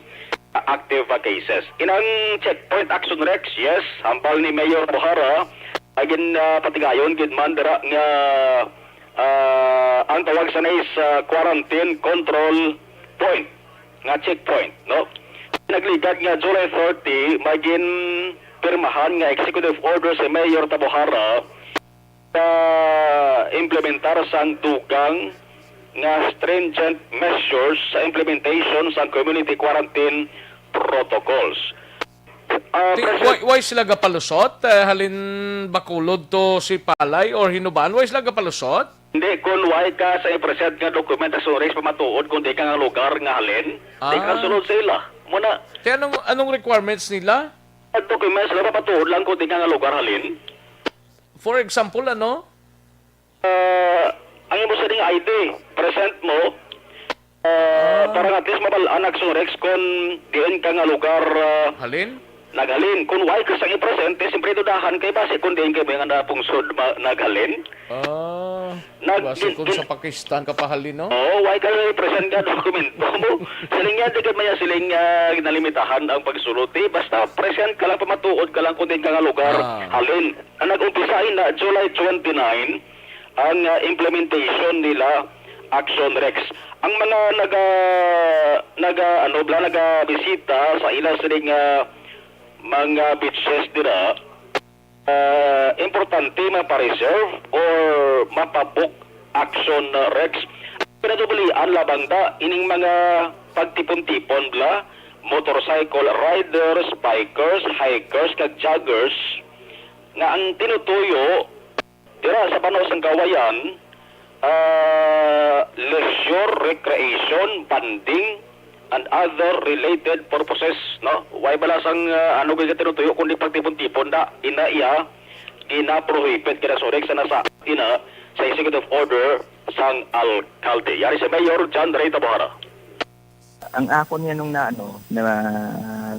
active cases. Inang checkpoint action Rex, yes, hambal ni Mayor Tabohara agin patigayon gid man dira nga ang tawag sa is quarantine control point nga checkpoint, no? Nagligad nga July 30 magin pirmahan nga executive order sa Mayor Tabohara sa implementar sang dugang nga stringent measures sa implementation sa community quarantine protocols. Why sila gapalusot? Halin bakulod to si Palay or Hinuban? Why sila gapalusot? Hindi, kung why ka sa i-present nga dokumentasyon res pamatuod kung di ka nga lugar nga halin, di ka sunod sila. Muna. Kaya anong requirements nila? Documents sila pamatuod lang kung di ka nga lugar halin. For example, ano? Ang imo sa ding ID, present mo, para at least mabalaan aksyon rex kung diin ka nga lugar halin? Naghalin. Kung why ka sa i-presente, siyempre dudahan kay base kung diin ka ba nga napungsod naghalin. Base kung sa Pakistan ka pahalin, no? Why ka i-present nga dokumento mo? Siling nga, di ka maya siling nalimitahan ang pagsuloti. Basta present ka lang, pamatuod ka lang kung diin ka nga lugar halin. Ang nag-umpisain na July 29, ang implementation nila Aksyon Rex. Ang mga naga-bisita sa ilang siling mga beaches dira, importante mapareserve or mapabook Aksyon Rex. Pinadubulian labang da ining mga pagtipon-tipon bla, motorcycle riders, bikers, hikers, kag joggers nga ang tinutuyo dira sa Banat sang Kawayan, leisure, recreation, banding, and other related purposes, no? Why balasang ano gaya tinutuyo kundi pagtipon-tipon da ina prohibit kina Sorex na sa sa executive order sang alkalde. Yari si Mayor John Ray Tabohara. Ang ako niya nung na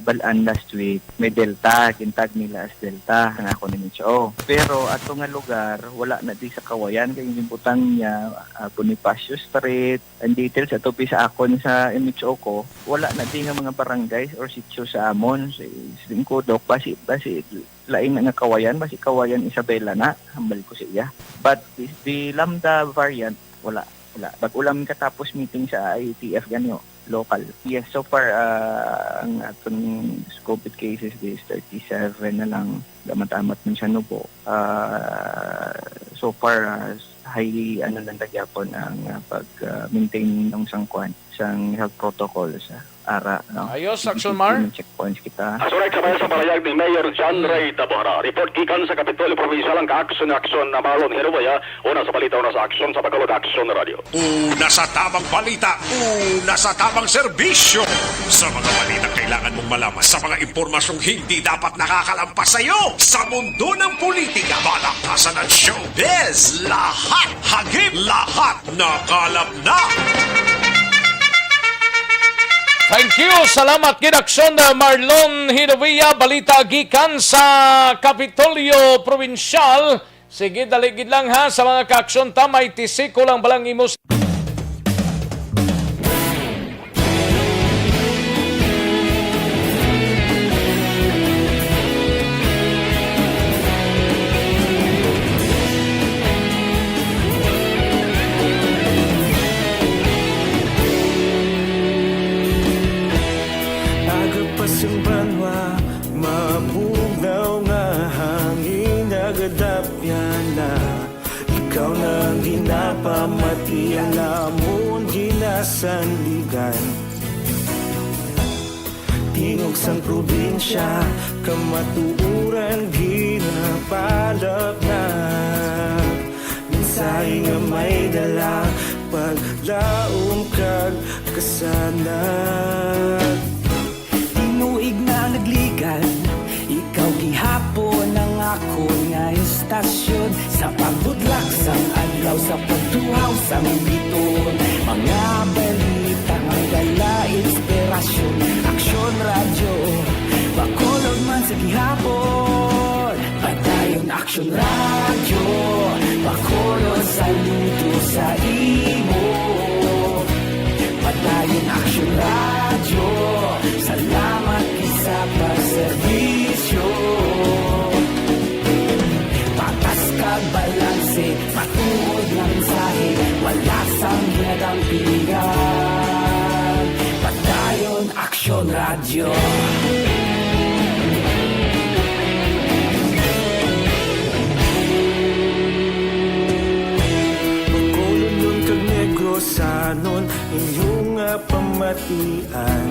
balaan last week, may Delta, kintag nila as Delta, ang ako ni Micho. Pero ato nga lugar, wala na di sa Kawayan, kaya yung butang niya, Bonifacio Street, and details, ato sa akon sa Micho ko, wala na di nga mga barangays or sitio sa Amon, sa Lingkodok, basi, lain nga Kawayan, basi Kawayan Isabela na, hambal ko siya. But the Lambda variant, wala. Pag ulam katapos meeting sa IETF ganyo, local. Yes, so far ang atong COVID cases is 37 na lang. Gamatamat man siya no po. So far highly lang tagyapon ang pag-maintain ng sang health protocol sa ara. No? Ayos, Aksyon Mar. Checkpoints kita. Asunay sabay sa palayag ni Mayor John Ray Tabohara. Report gikan sa Kapitolyo Provincial ang Aksyon na Malon Hirwaya. Una sa balita, una sa Aksyon sa Bacolod Aksyon Radio. Una sa tamang balita, una sa tamang serbisyo. Sa mga balita kailangan mong malaman, sa mga impormasyong hindi dapat nakakalampas sa iyo. Sa mundo ng politika, balakasan at showbiz, lahat hagip, lahat nakalap na. Thank you. Salamat kid Aksyon Marlon Hinovia. Balita gikan sa Kapitolyo Provincial. Sige, daligid lang ha sa mga ka-aksyon ta. May tisiko lang balang imo. Banwa, mabugaw nga hangin nagadapyan na. Ikaw na ginapamati, alamon ginasandigan. Tingog sang probinsya, kamatuuran ginapalap na. Minsay nga may dala, paglaom kag kasanat. Tinuig na nagligan, ikaw gihapon ang ako nga istasyon. Sa pagbudlak sang adlaw, sa pagduhaw sang biton. Mga balita, ang dala inspirasyon. Aksyon radyo, bakolog man sa gihapon. Padayon Aksyon radyo, bakolog saludo sa imo. Padayon Aksyon radyo, salamat isa pag-servisyo. Patas kag balanse, matuod ng mensahe, wala sang ginadang pilihan. Padayon Aksyon radyo. Bacolod kag Negrosanon, inyong pamatian.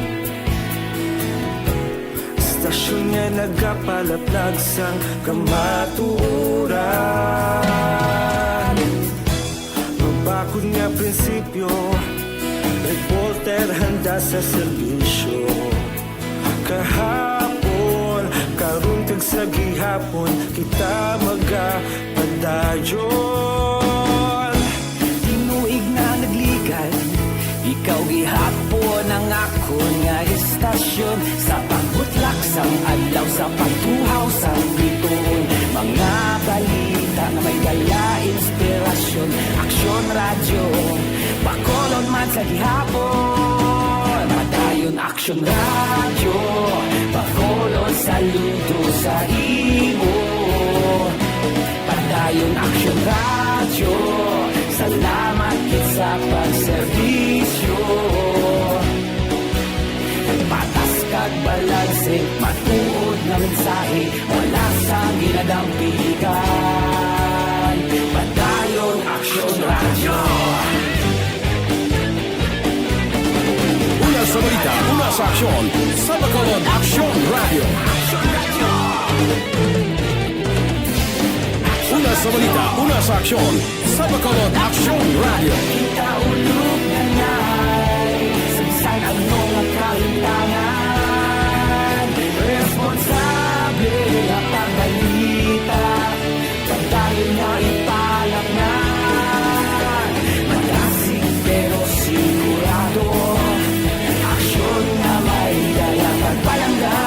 Istasyon nga nagapalaplag sang kamaturan. Mabakod nga prinsipyo, reporter handa sa serbisyo. Kahapon, karun kag sa gihapon, kita magapadayon. Tinuig na nagligan, ikaw gihapon ang ako nga istasyon. Sa pagbutlak sang adlaw, sa pagtuhaw sang biton. Mga balita na may dala inspirasyon. Aksyon radyo, bakolod man sa gihapon. Padayon Aksyon radyo, bakolod saludo sa imo. Padayon Aksyon radyo, salamat kit sa pagservisyo. Patas kag balanse, matuod na mensahe, wala sang ginadang pilihan. Padayon Aksyon radyo. Una sa balita, una sa aksyon, sa Bacolod Aksyon Radio. Una sa balita, una sa aksyon, sa Bacolod Aksyon Radio. Kita ulog na na'y sabisan ang mga kahintangan. Responsable at pagbalita, pagdayon na ipalak na. Malasig pero sigurado, aksyon na may dalang pagpalangga.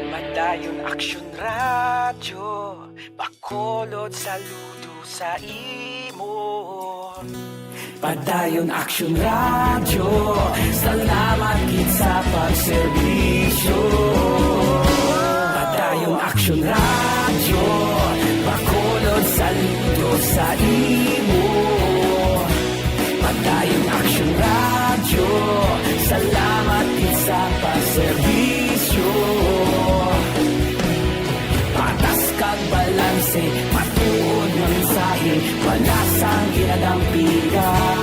Padayon Aksyon radyo, bakolod saludo sa imo. Padayon Aksyon Radio, salamat gid sa pagserbisyo. Padayon Aksyon Radio, bakulod saludo sa imo. Padayon Aksyon Radio, salamat gid sa pagserbisyo. Patas kag balanse, matuod ng mensahe, wala sang ginadampigan.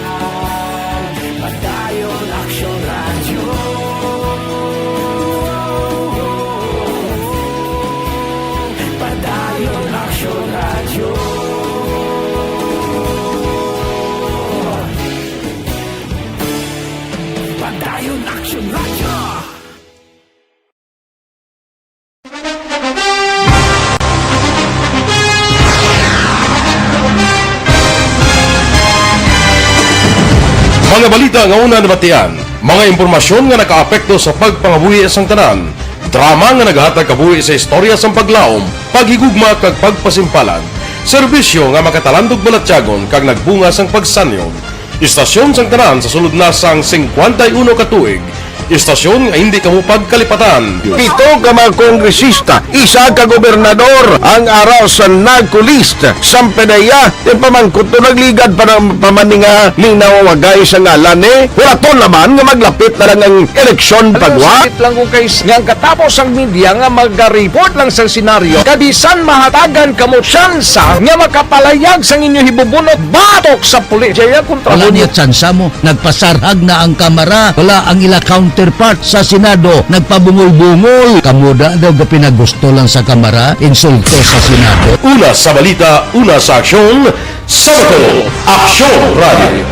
Padayon Aksyon Radio. Padayon Aksyon Radio. Padayon Aksyon Radio. Mga balita nga una nabatian, mga impormasyon nga nakaapekto sa pagpangabuhi sang tanan, drama nga naghatag kabuhi sa istorya sang paglaom, paghigugma kag pagpasimpalan, serbisyo nga makatalandog balatyagon kag nagbunga sang pagsanyon, istasyon sang tanan sa sulod na sang 51 ka tuig, istasyon nga hindi kamupag kalipatan. 7 ka mga kongresista, 1 ka gobernador ang araw sa nagkulist sa pedaya yung pamangkot to nagligad para pamaninga linaw wagay sa ngalan wala to naman nga maglapit na lang ang eleksyon pagwa. Sakit lang kung kayo nga katapos ang media nga mag-report lang sa senaryo kabisan mahatagan kamo tsansa nga makapalayag sa inyo hibubunot batok sa pulis. Jaya kontra wala niya tsansa mo, nagpasarhag na ang kamara, wala ang ila counterpart sa Senado, nagpabungol-bungol. Kamuda daw ga pinagusto lang sa kamara, insulto sa Senado. Una sa balita, una sa aksyon, Sabado, Aksyon Radio.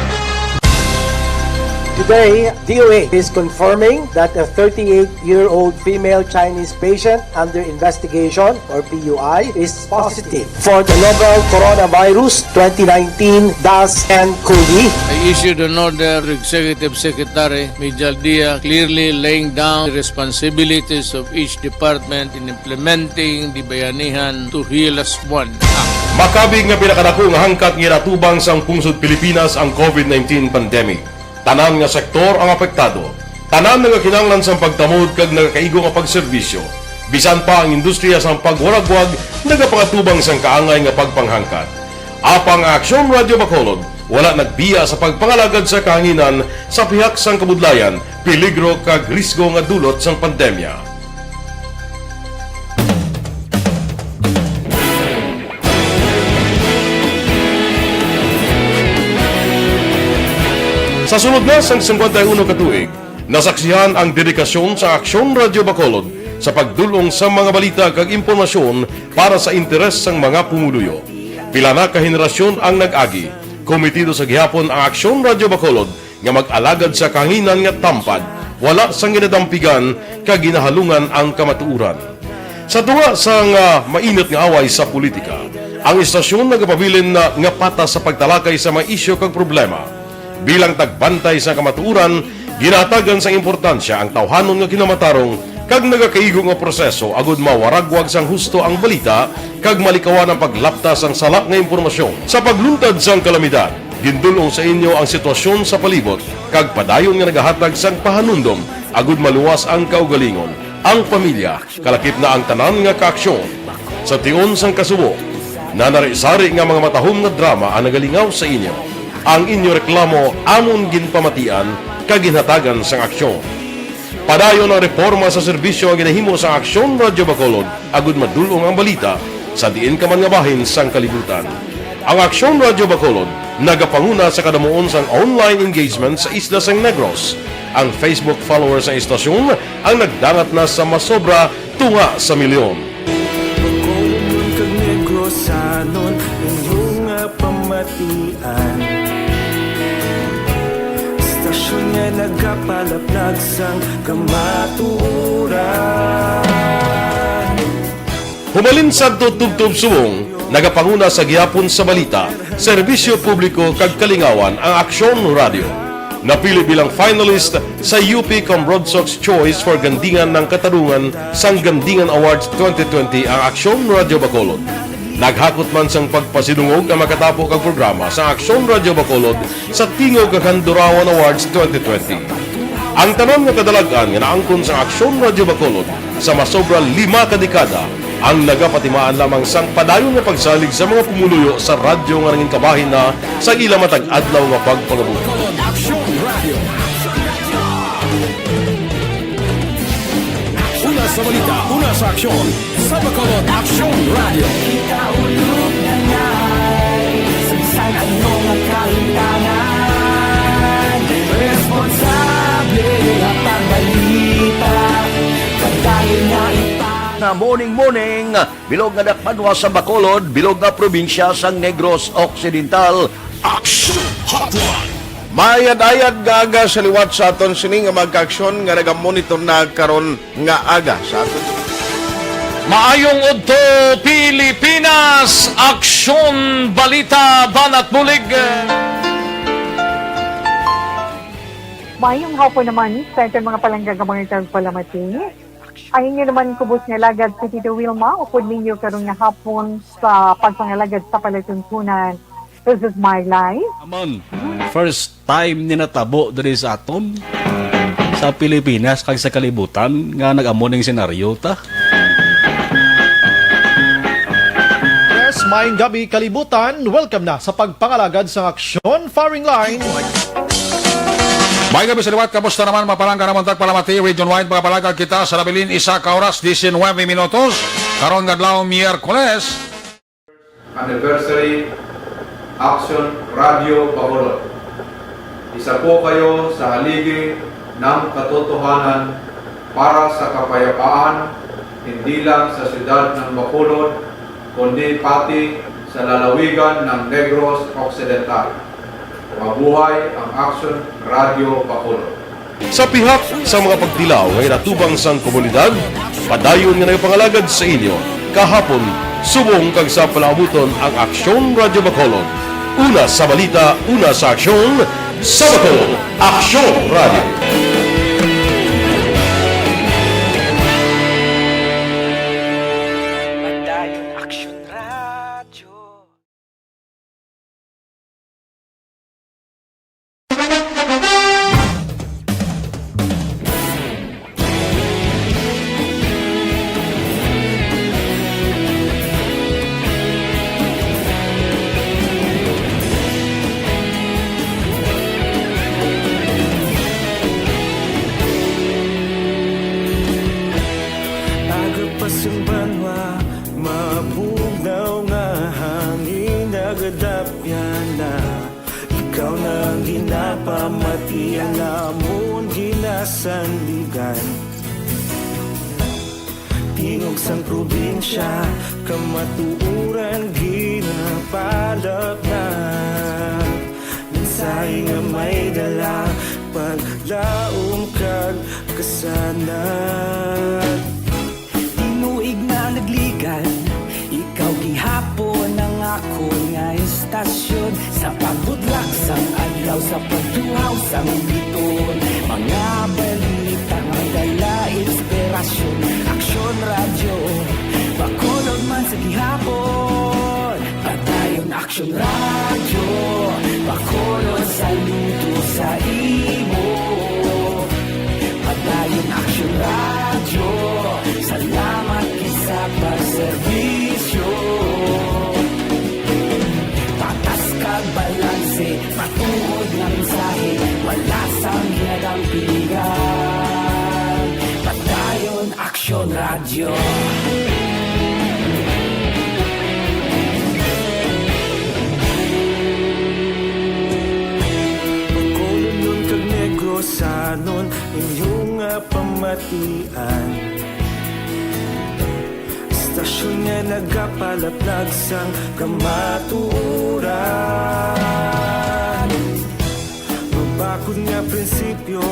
Today, DOA is confirming that a 38-year-old female Chinese patient under investigation, or PUI, is positive for the novel coronavirus 2019-nCoV. I issued an order to Executive Secretary Major Dia clearly laying down the responsibilities of each department in implementing the Bayanihan to Heal as One Act. Makabig nga pinakadako nga hangkat nga natubang sang pungsod Pilipinas ang COVID-19 pandemic. Tanan nga sektor ang apektado. Tanan nga kinahanglan sang pagtamod kag nagakaigo nga pagserbisyo. Bisan pa ang industriya sang pagwaragwag nagapangatubang sang kaangay nga pagpanghangkat. Apang Aksyon Radio Bacolod wala nagbiya sa pagpangalagad sa kahanginan sa pihak sang kabudlayan, peligro kag risgo nga dulot sang pandemya. Sa sunod na sang 51 katuig, nasaksihan ang dedikasyon sa Aksyon Radio Bacolod sa pagdulong sa mga balita kag impormasyon para sa interes sang mga pumuluyo. Pila na ka henerasyon ang nag-agi, komitido sa gihapon ang Aksyon Radio Bacolod nga mag-alagad sa kahanginan nga tampad, wala sang ginadampigan kag ginahalungan ang kamatuuran. Sa duwa sang mainit nga away sa politika, ang istasyon nagapabilin na nga patas sa pagtalakay sa mga isyu kag problema. Bilang tagbantay sa kamatuuran, ginatagan sa importansya ang tawhanon nga kinamatarong kag nagakaigo nga proseso agud mawaragwag sang husto ang balita kag malikawan ang paglaptas ang sala nga impormasyon. Sa pagluntad sang kalamidad, gindulong sa inyo ang sitwasyon sa palibot kag padayon nga nagahatag sang pahanundom agud maluwas ang kaugalingon, ang pamilya, kalakip na ang tanan nga kaaksyon. Sa tion sang kasubo, nanari-sari nga mga matahom nga drama ang nagalingaw sa inyo. Ang inyo reklamo amon ginpamatian kaginhatagan sang aksyon. Padayon ang reforma sa serbisyo ang ginahimo sa Aksyon Radio Bacolod agud madulong ang balita sa diin ka man nga bahin sang kalibutan. Ang Aksyon Radio Bacolod nagapanguna sa kadamuon sang online engagement sa isla sang Negros. Ang Facebook followers sa istasyon ang nagdangat na sa masobra tunga sa milyon. Bacolod kag Negros anon inyong pamatian. Nga nagapalaplag sang kamaturan. Humalin sa tutubtub subong, nagapanguna sa gihapon sa balita, serbisyo publiko kag kalingawan ang Aksyon Radio. Napili bilang finalist sa UP Comrodsox Choice for Gandingan ng Katarungan sang Gandingan Awards 2020 ang Aksyon Radio Bacolod. Naghakot man sang pagpasidungog ang makatapo kag programa sa Aksyon Radio Bacolod sa Tingog kag Handurawan Awards 2020. Ang tanon nga kadalagan nga naangkon sa Aksyon Radio Bacolod sa masobra 5 ka dekada ang nagapatimaan lamang sang padayon nga pagsalig sa mga pumuluyo sa radyo nga nanging kabahin na sa ila matag adlaw nga pagpangabuhi. Aksyon Radio. Una sa balita, una sa aksyon. Sa Bacolod, Aksyon Radio. Ikaulog na ngay sa anong kahintangan. Responsable ang pagbalita. Dahil na na morning, bilog nga dakpanwa sa Bacolod, bilog nga probinsya sang Negros Occidental. Aksyon Hotline. Mayad-ayad nga aga sa liwat sa aton sini nga magka-aksyon nga nagamonitor na karon nga aga sa aton. Maayong udto Pilipinas, Aksyon Balita Banat Bulig. Mayong hapon naman sa itong mga palangga mga tagpalamati. Ay inyo naman kubos nga lagad sa Tito Wilma, upod ninyo karong nga hapon sa pagpangalagad sa palatuntunan. This is my life. Amon, first time ni natabo diri sa aton sa Pilipinas kag sa kalibutan nga nag-amo ning senaryo ta. Yes, maayong gabi kalibutan. Welcome na sa pagpangalagad sa Aksyon Firing Line. May gabi sa liwat, kamusta naman mapalangga naman tagpalamati, region-wide mga palagag kita sa labilin isa ka oras, 19 minutos, karon gadlaw Miyerkules. Anniversary Aksyon Radio Bacolod. Isa po kayo sa haligi ng katotohanan para sa kapayapaan, hindi lang sa siyudad ng Bacolod, kundi pati sa lalawigan ng Negros Occidental. Mabuhay ang Aksyon Radio Bacolod. Sa pihak sa mga pagdilaw ngay natubang sang komunidad, padayon nga nagpangalagad sa inyo. Kahapon, subong kag sa palabuton ang Aksyon Radio Bacolod. Una sa balita, una sa aksyon, sa Bacolod, Aksyon Radio. Tingog sang probinsya, kamatuuran ginapalap na. Mensahe nga may dala, paglaom kag kasanan. Tinuig na nagligan, ikaw gihapon ang ako nga estasyon. Sa pagbutlak sang adlaw, sa pagduhaw sang biton. Mga balita may dala inspirasyon. Aksyon Radio, Bacolod man sa gihapon. Patayon Aksyon Radio, Bacolod saludo sa imo. Patayon Aksyon Radio, salamat sa pagserbisyo. Patas kag balanse, patuod ng mensahe, wala sang hinagang pilihan. Patayon Aksyon Radio. Bacolod nun kag Negros sanon, inyong pamatian. Istasyon nga nagapalaplag sang kamatuuran. Mabakod nga prinsipyo,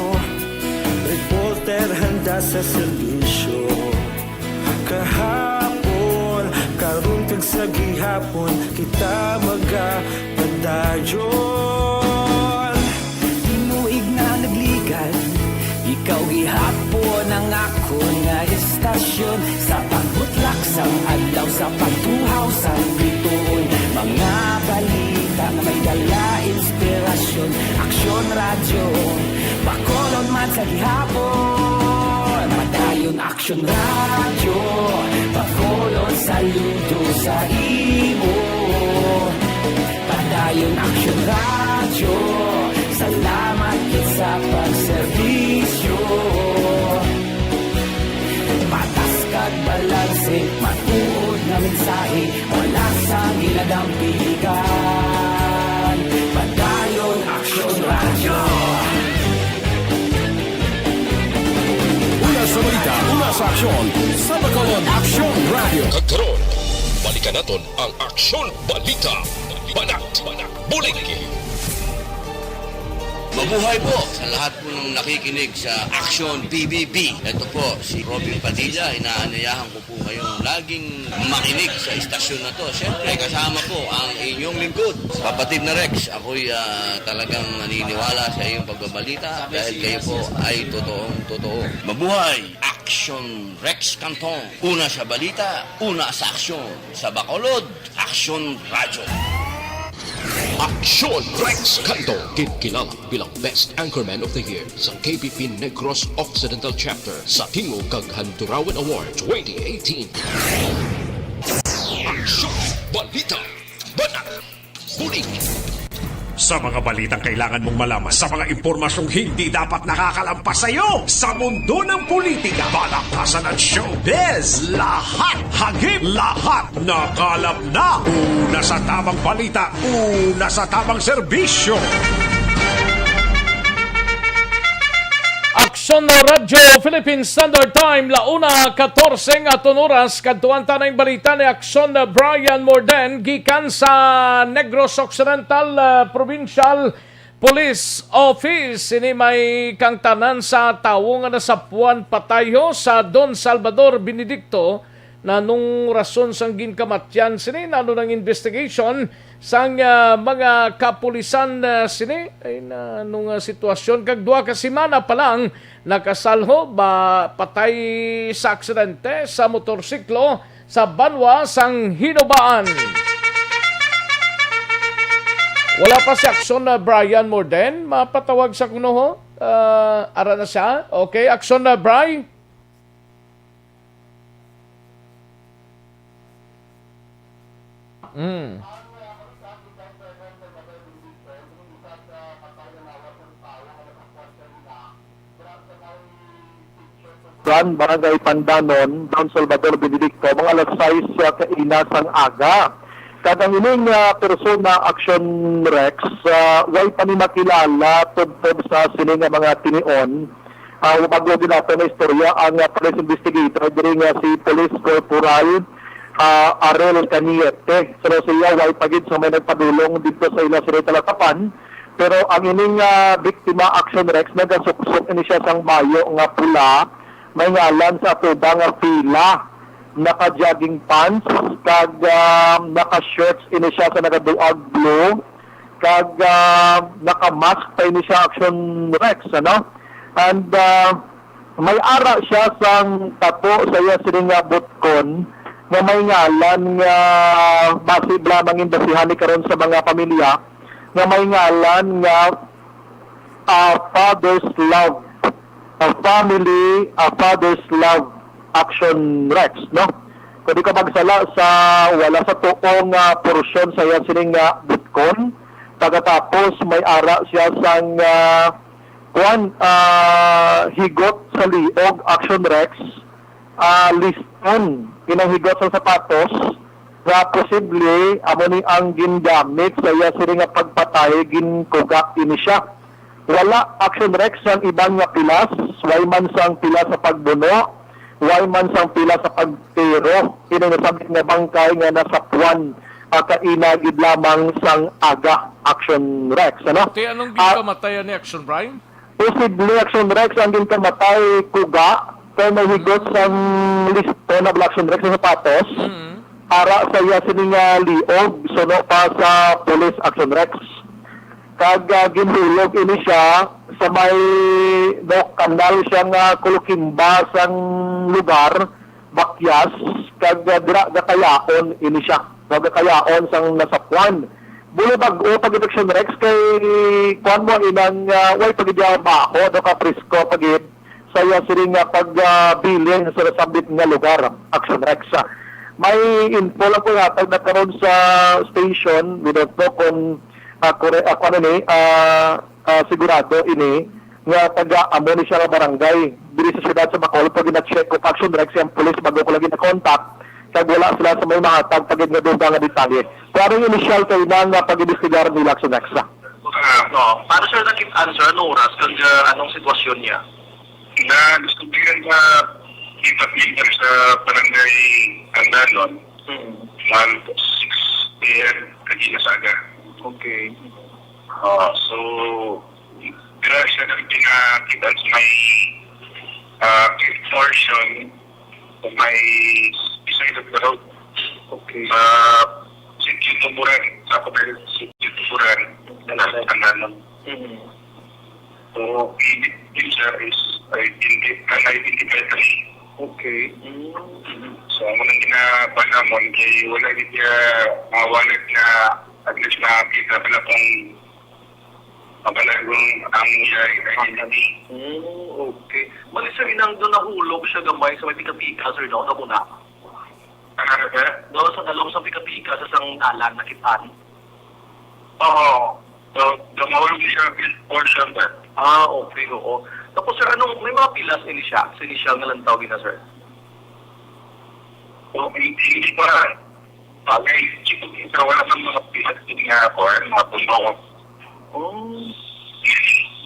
reporter handa sa serbisyo. Kahapon, karon kag sa gihapon, kita magapadayon. Tinuig na nagligan, ikaw gihapon ang ako nga estasyon. Sa pagbutlak Isang adlaw sa pagtuhaw sa bituon, mga balita na may dala inspirasyon. Aksyon radyo, Bacolod man sa gihapon. Padayon Aksyon radyo, Bacolod saludo sa imo. Padayon Aksyon radyo, salamat kit sa pagserbisyo. Patas kag balanse, matuod na mensahe, wala sa giladang piligan. Padayon Aksyon radyo. Una sa balita, una sa aksyon, sa Bacolod Aksyon Radio. Kagkaroon, balikan natin ang Aksyon Balita. Banat, Bulig. Mabuhay po sa lahat po ng nakikinig sa Aksyon PBB. Ito po si Robin Padilla. Inaanayahan ko po kayong laging makinig sa istasyon na to. Siyempre kasama po ang inyong lingkod, kapatid na Rex. Ako'y talagang naniniwala sa iyong pagbabalita dahil kayo po ay totoong-totoo. Mabuhay Aksyon Rex Cantong. Una sa balita, una sa aksyon. Sa Bacolod, Aksyon Radyo. Aksyon Rex Cantong, kinikilala bilang Best Anchorman of the Year sa KPP Negros Occidental Chapter sa Tingog kag Handurawan Award 2018. Aksyon Balita, Banat, Bulig. Sa mga balitang kailangan mong malaman, sa mga impormasyong hindi dapat nakakalampas sa iyo, sa mundo ng politika, balakasan at showbiz, lahat hagip, lahat nakalap na. Una sa tamang balita, una sa tamang serbisyo. Aksyon na Radyo Philippine Standard Time, launa 14 at oras, kadtuan tanang balita ni Aksyon na Brian Morden, gikan sa Negros Occidental Provincial Police Office. Ini may kang tanan sa tawo nga nasapuan patayo sa Don Salvador Benedicto na nung rason sang ginkamatyan sini nano ng investigation sang mga kapulisan sini ay na nung sitwasyon kag duha ka semana pa lang nakasalho ba patay sa aksidente sa motorsiklo sa Banwa sang Hinobaan. Wala pa si Aksyon na Brian Morden, mapatawag sa kuno ho. Ara na siya. Okay, Aksyon na Brian. Barangay Pandanon, Don Salvador Benedicto, mga alas 6 kainasang aga. Kadang ining persona Aksyon Rex, way pa ni makilala tungkol sa sining mga tinion. Bago din natin na istorya, ang police investigator, diri nga si Police Corporal Arel Caniete. So siya way pagid sa may nagpadulong dito sa ila sa Talatapan. Pero ang ining biktima Aksyon Rex, nagasuksok ini siya sang bayo nga pula, may ngalan sa tubang nga pila, naka-jogging pants, kag naka-shorts ini siya sa nagaduag blue, kag naka-mask pa ini siya Aksyon Rex, ano? And may ara siya sang tato sa iya sining butkon, nga may ngalan nga base lamang imbasihan ni karon sa mga pamilya, nga may ngalan nga Father's Love, a family, a Father's Love Aksyon Rex, no? Kung di ka magsala sa wala sa tuong porsyon sa yan sining butkon, pagkatapos may ara siya sang higot sa liog Aksyon Rex, liston kinang sa sapatos nga posible amo ni ang gingamit sa iya sining pagpatay ginkuga ini siya. Wala Aksyon Rex ang ibang nga pilas, way man sang pilas sa pagbuno, way man sang pilas sa pagtiro, inasabit nga bangkay nga nasa puwan kainagid lamang sang aga Aksyon Rex, ano? Kaya anong ginkamatayan ni Aksyon Brian? Posible Aksyon Rex ang ginkamatay kuga, kaya nahigot sang listo na Aksyon Rex sa sapatos, para sa iya sining liog, suno pa sa Police Aksyon Rex. Kag ginhulog ini siya sa may kanal siya nga kulukimba sang lugar, Bakyas, kag dira gakayaon ini siya. Gakayaon sang nasapwan. Bulo bag-o pag-election Rex kay kuan mo inang way pagidya ba ako do ka presko pagid saya siring nga pagbilin sa nasabit nga lugar Aksyon Rex. May info lang ko hatag na karon sa station without no kung sigurado ini nga taga-amo ni siya nga barangay diri sa siyudad sa Bacolod pag gina-check ko Aksyon Rex yung police bago ko lagi na contact kag wala sila sa may mahatag pagid nga duga nga detalye. Pero yung initial kay na nga pag-investigar nila Aksyon Rex. No, para sir nag-answer anong oras kung anong sitwasyon niya? Na-discovery na ipat-lipat sa barangay Andanon. 6 p.m. kagina saga. Okay. So, pero siya na pinakita sa may portion o may side of the road. Okay. Sityo Tuburan. Sa ako pero Sityo Tuburan. Andanon. So, yun siya is identified. Okay. So, ang unang ginagawa naman kay wala din niya mawalag na at least nakakita pala kung mabalagong ang niya identity. Okay. Malis sir, inang doon nahulog siya gamay sa may pika-pika, sir, no? Kabuna. Ano ba? Doon sa dalawang sa pika-pika sa sang dalan na kitaan. Oo. So, dumawag siya portion ba? Okay, oo. Tapos sir, may mga pilas ini siya? Sa initial nga lang tawagin na, sir? So, hindi pa bagay. Pero wala ng mga pilas din nga ako, mga bunok.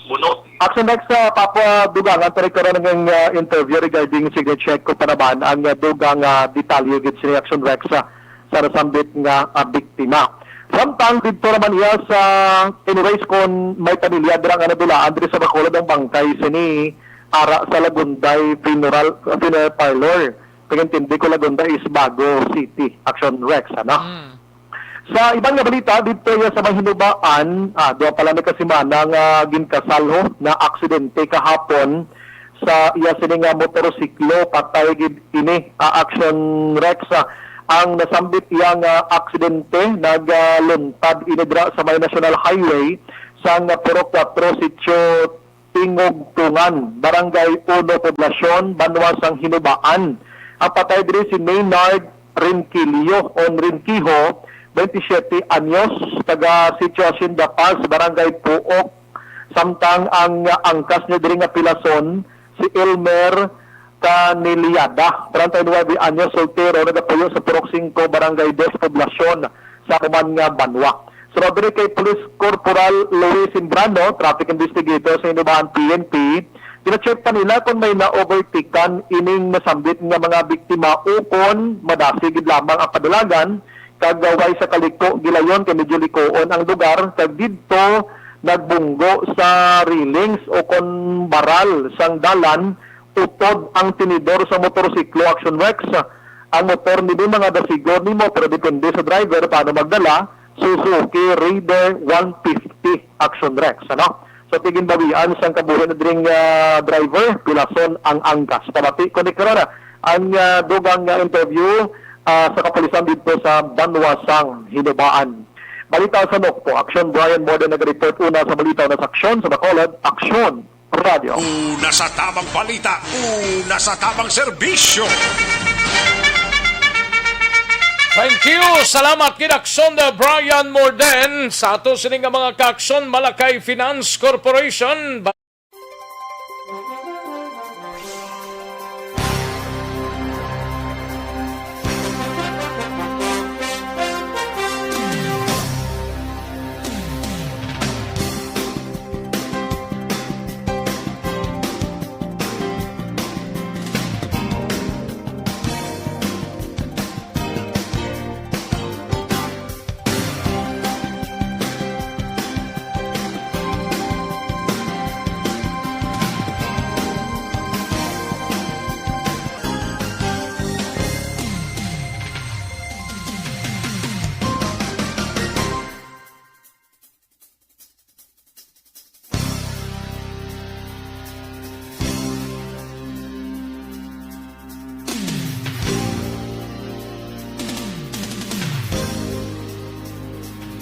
Bunot. Aksyon Rex sa Papua Dugangan pero karon ng interview regarding sige check ko para ba ang dugang detalye gid si Aksyon Rex sa nasambit nga biktima. Samtang dito naman iya sa anyways kung may pamilya dira nga nadulaan diri sa Bacolod ang bangkay sini ara sa Lagunday funeral parlor. Pagintindi ko Lagunday is Bago City. Aksyon Rex ano. Sa ibang nga balita, dito yung sa mahinubaan, doon pala na kasimana nga ginkasalho na aksidente kahapon sa iya sining nga motorsiklo, patay gid ini, Aksyon Rex. Ang nasambit iya nga aksidente, nagluntad inidra sa may National Highway sa nga Puro 4 Sitio Tingog Tungan, Barangay 1 Poblasyon, Banwasang Hinubaan. Ang patay diri si Maynard Rinquillo o Rinquijo, 27 anyos, taga Sitio Hacienda Paz, Barangay Puok. Samtang ang angkas niya diri nga pilason, si Elmer Caniliada, 39 anyos, soltero, nagapuyo sa Purok 5, Barangay 2, Poblasyon, sa Kuman nga Banwa. Sunod diri kay Police Corporal Luis Imbrano, traffic investigator sa Inubahan PNP, pina-check pa nila kung may na-overtaken ining nasambit nga mga biktima ukon madasigid lamang ang padulagan kagaway sa kaliko gilayon kay medyo likoon ang lugar kag didto nagbunggo sa railings o kon baral sang dalan utod ang tinidor sa motorsiklo Aksyon Rex. Ang motor ni mga dasigor nimo pero depende sa driver paano magdala. Suzuki Raider 150 Aksyon Rex ano. So tigin bawian sang kabuhi na dring driver pilason ang angkas. Pamati ko ni karara ang dugang interview sa kapulisan dito sa Banwasang Hinubaan. Balita sa Nokpo, Aksyon Brian Morden nag-report una sa balita na sa Aksyon sa Bacolod, Aksyon Radio. Una sa tamang balita, una sa tamang serbisyo. Thank you. Salamat kid Aksyon Brian Morden sa ato sining mga ka-Aksyon Malakay Finance Corporation.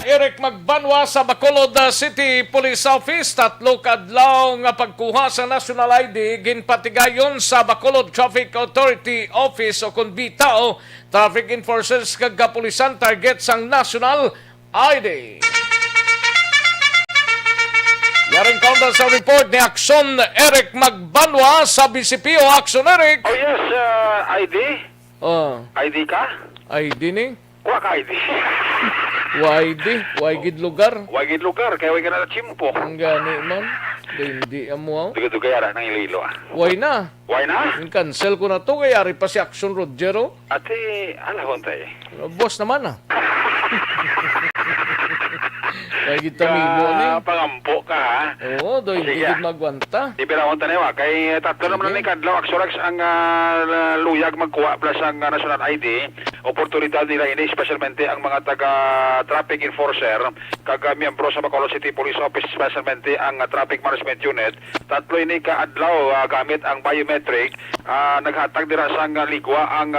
Eric Magbanwa sa Bacolod City Police Office. 3 kadlaw nga pagkuha sa national ID ginpatigayon sa Bacolod Traffic Authority Office o kun BITAO. Traffic enforcers kag kapulisan target sang national ID. Yaring counter sa report ni Aksyon Eric Magbanwa sa BCPO. Aksyon Eric. Oh yes, ID? ID ka? ID ni? Wa ka ID. Waigid lugar. Waigid lugar, kaya wag ka na chimpo. Ang gani man. Hindi amo. Duga-duga yara ng Iloilo. Why na? Why na? Cancel ko na to, kaya ari pa si Aksyon Rodgero. Ate, alahon tayo. Boss naman Waigid tamilo ni. Pangampo ka ha? Oo, doy hindi magwanta. Ibirahon tayo kay tatlo naman ni Kadlaw Aksyon ang luyag magkuha plus ang national ID. Oportunidad nila ini, especialmente ang mga taga-traffic enforcer, kaga-miyembro sa Bacolod City Police Office, especialmente ang Traffic Management Unit. Tatlo ini kaadlaw gamit ang biometric, naghatag dira sang ligwa ang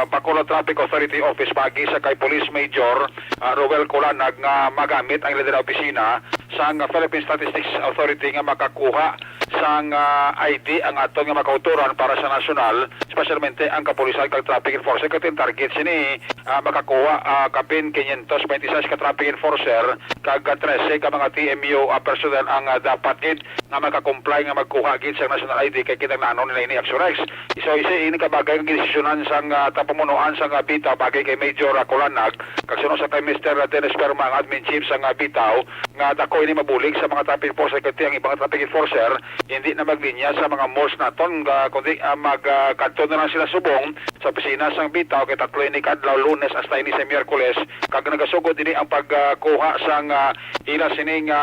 Bacolod Traffic Authority Office pagi sa kay Police Major Roel Colanag nga magamit ang lider opisina sang Philippine Statistics Authority nga makakuha sang ID ang atong nga makauturan para sa national, especialmente ang kapulisan kag traffic enforcer. Katin target sini makakuha kapin 526 ka traffic enforcer kag 13 ka mga TMU personnel ang dapat gid nga makakomply nga magkuha gid sa national ID kay kitang naano nila ini Aksyon Rex. So ini ka bagay nga gisisyonan sang tapamunuan sang BITAO bagay kay Major Colanag kag sunod sa kay Mr. Dennis Perma ang admin chief sang BITAO nga dako ini mabulig sa mga traffic enforcer kay ang ibang traffic enforcer hindi na maglinya sa mga malls naton kundi magkadto na lang sila subong sa opisina sang BITAO kay tatlo ini kadlaw Lunes hasta ini sa Miyerkules kag nagasugod ini ang pagkuha sang ila sining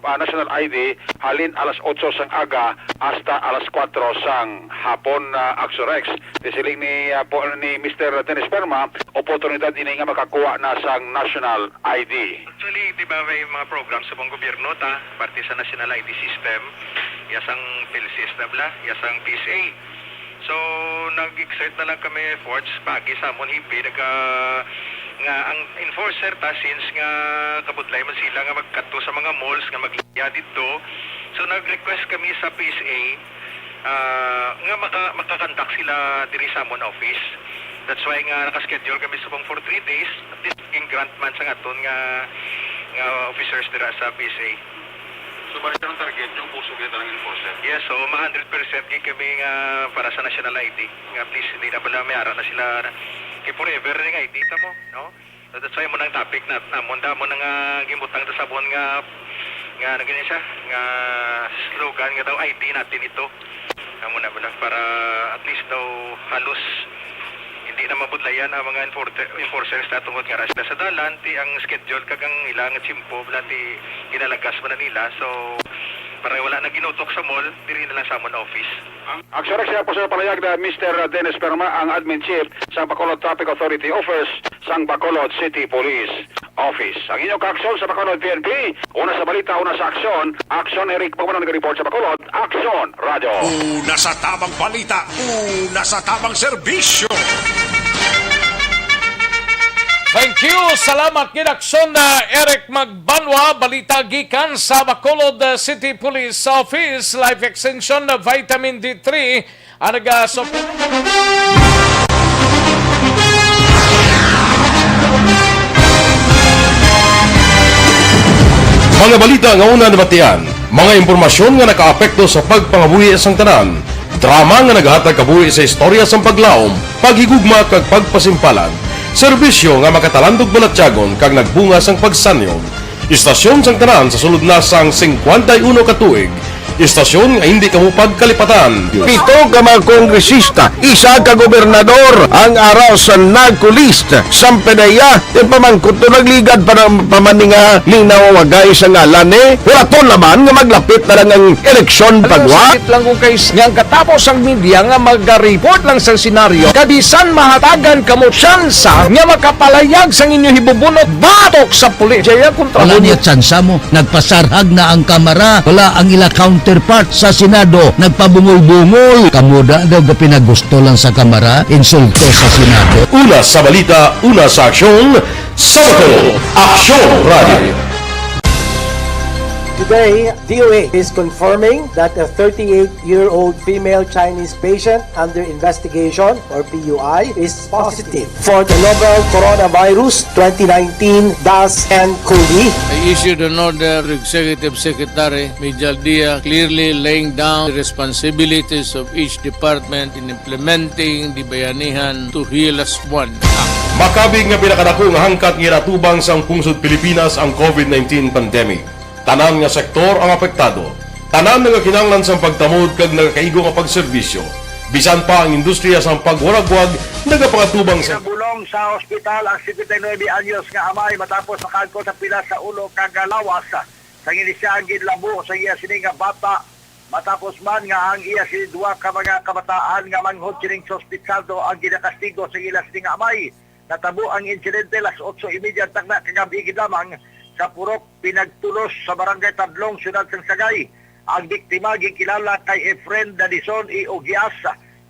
national ID halin alas 8 sang aga hasta alas 4 sang hapon. Aksyon Rex disiling ni Mr. Dennis Perma oportunidad ini nga makakuha na sang national ID. Actually, di ba may mga program sa buong gobyerno parte sa national ID system, yasang PhilSys na bla, yasang PSA. So, nag-exert na lang kami efforts pagi sa amon hipi nga ang enforcer since nga kabudlay man sila nga magkadto sa mga malls nga magliya dito. So, nag-request kami sa PSA nga makakandak sila diri sa amon office. That's why nga nakaschedule kami subong for 3 days at least in grant man sa aton nga officers dira sa PSA. So balik ang target yung puso kita ng enforcer? Yes, so 100% kay kami nga para sa national ID. Nga please hindi na pala may ara na sila kay forever nga ID mo, no? So that's why mo nang topic na namon mo nang gimutang ta sabon nga naging siya nga slogan nga daw ID natin ito. Amo na pala para at least daw halos hindi na mabudlayan ang mga enforcers na tungkol nga ras sa dalan ti ang schedule kagang ilang chimpo ti ginalagas man na nila so para wala na ginutok sa mall diri na lang sa amon office. Aksyon siya po sa palayag na Mr. Dennis Perma ang admin chief sa Bacolod Traffic Authority Office sang Bacolod City Police Office. Ang inyong kaaksyon sa Bacolod PNP, una sa balita, una sa aksyon. Aksyon Eric Pagmanang nag-report sa Bacolod. Aksyon Radio. Una sa tamang balita, una sa tamang serbisyo. Thank you. Salamat Aksyon Eric Magbanwa. Balita gikan sa Bacolod City Police Office. Life Extension Vitamin D3. Mga balita nga una nabatian, mga impormasyon nga nakaapekto sa pagpangabuhi sang tanan, drama nga naghatag kabuhi sa istorya sang paglaom, paghigugma kag pagpasimpalan, serbisyo nga makatalandog balatyagon kag nagbunga sang pagsanyon, istasyon sang tanan sa sulod na sang 51 ka tuig, istasyon nga hindi kamupag kalipatan. 7 ka mga kongresista, 1 ka gobernador ang araw sa nagkulist sampedaya di pamangkot to nagligad para pamaninga ning nawawagay sa ngalan wala naman nga maglapit na lang ang eleksyon pagwa. Sakit lang kung kays nga katapos ang media nga mag-report lang sa senaryo kabisan mahatagan kamo tsansa nga makapalayag sang inyo hibubunot batok sa pulis. Jaya kontra Wala niya tsansa mo, nagpasarhag na ang kamera, wala ang ila count counterpart sa Senado nagpabungol-bungol. Kamuda daw ga pinagusto lang sa Kamara, insulto sa Senado. Una sa balita, una sa aksyon, sa Bacolod, Aksyon Radio. Today, DOA is confirming that a 38-year-old female Chinese patient under investigation, or PUI, is positive for the novel coronavirus 2019-nCoV. I issued an order to Executive Secretary Major Dia clearly laying down the responsibilities of each department in implementing the Bayanihan to Heal as One Act. Makabig nga pinakadako nga hangkat nga natubang sa pungsod Pilipinas ang COVID-19 pandemic. Tanan nga sektor ang apektado. Tanan nga kinahanglan sa pagtamod kag nagakaigo nga pagserbisyo. Bisan pa ang industriya sa pagwaragwag nagapangatubang sa bulong sa ospital ang 79 anyos nga amay matapos makagko sa pila sa ulo kag lawas sa inisyang ginlabo sa iya sining nga bata matapos man nga ang iya si duwa ka mga kabataan nga manghod sining sa ospital ang ginakastigo sa ila sining nga amay. Natabo ang insidente las 8:30 tagna kagabi lamang sa Purok pinagtulos sa Barangay Tadlong, Siyudad ng Sagay. Ang biktima gikilala kay Efren Dadison I. Ogias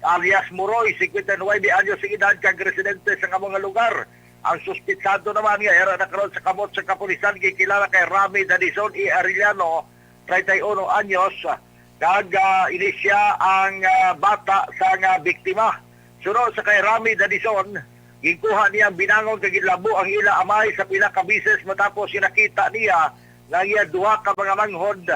alias Muroy, 59 anyos sa edad kag residente sa mga lugar. Ang suspitsado naman nga era nakaroon sa kamot sa kapulisan gikilala kay Rami Dadison I. Arellano, 31 anyos. Kag inisya ang bata sa biktima. Sunod sa kay Rami Dadison, gikuha niya binangon kag gilabo ang ila amay sa pila ka bises matapos sinakita niya nga iya duha ka mga manghod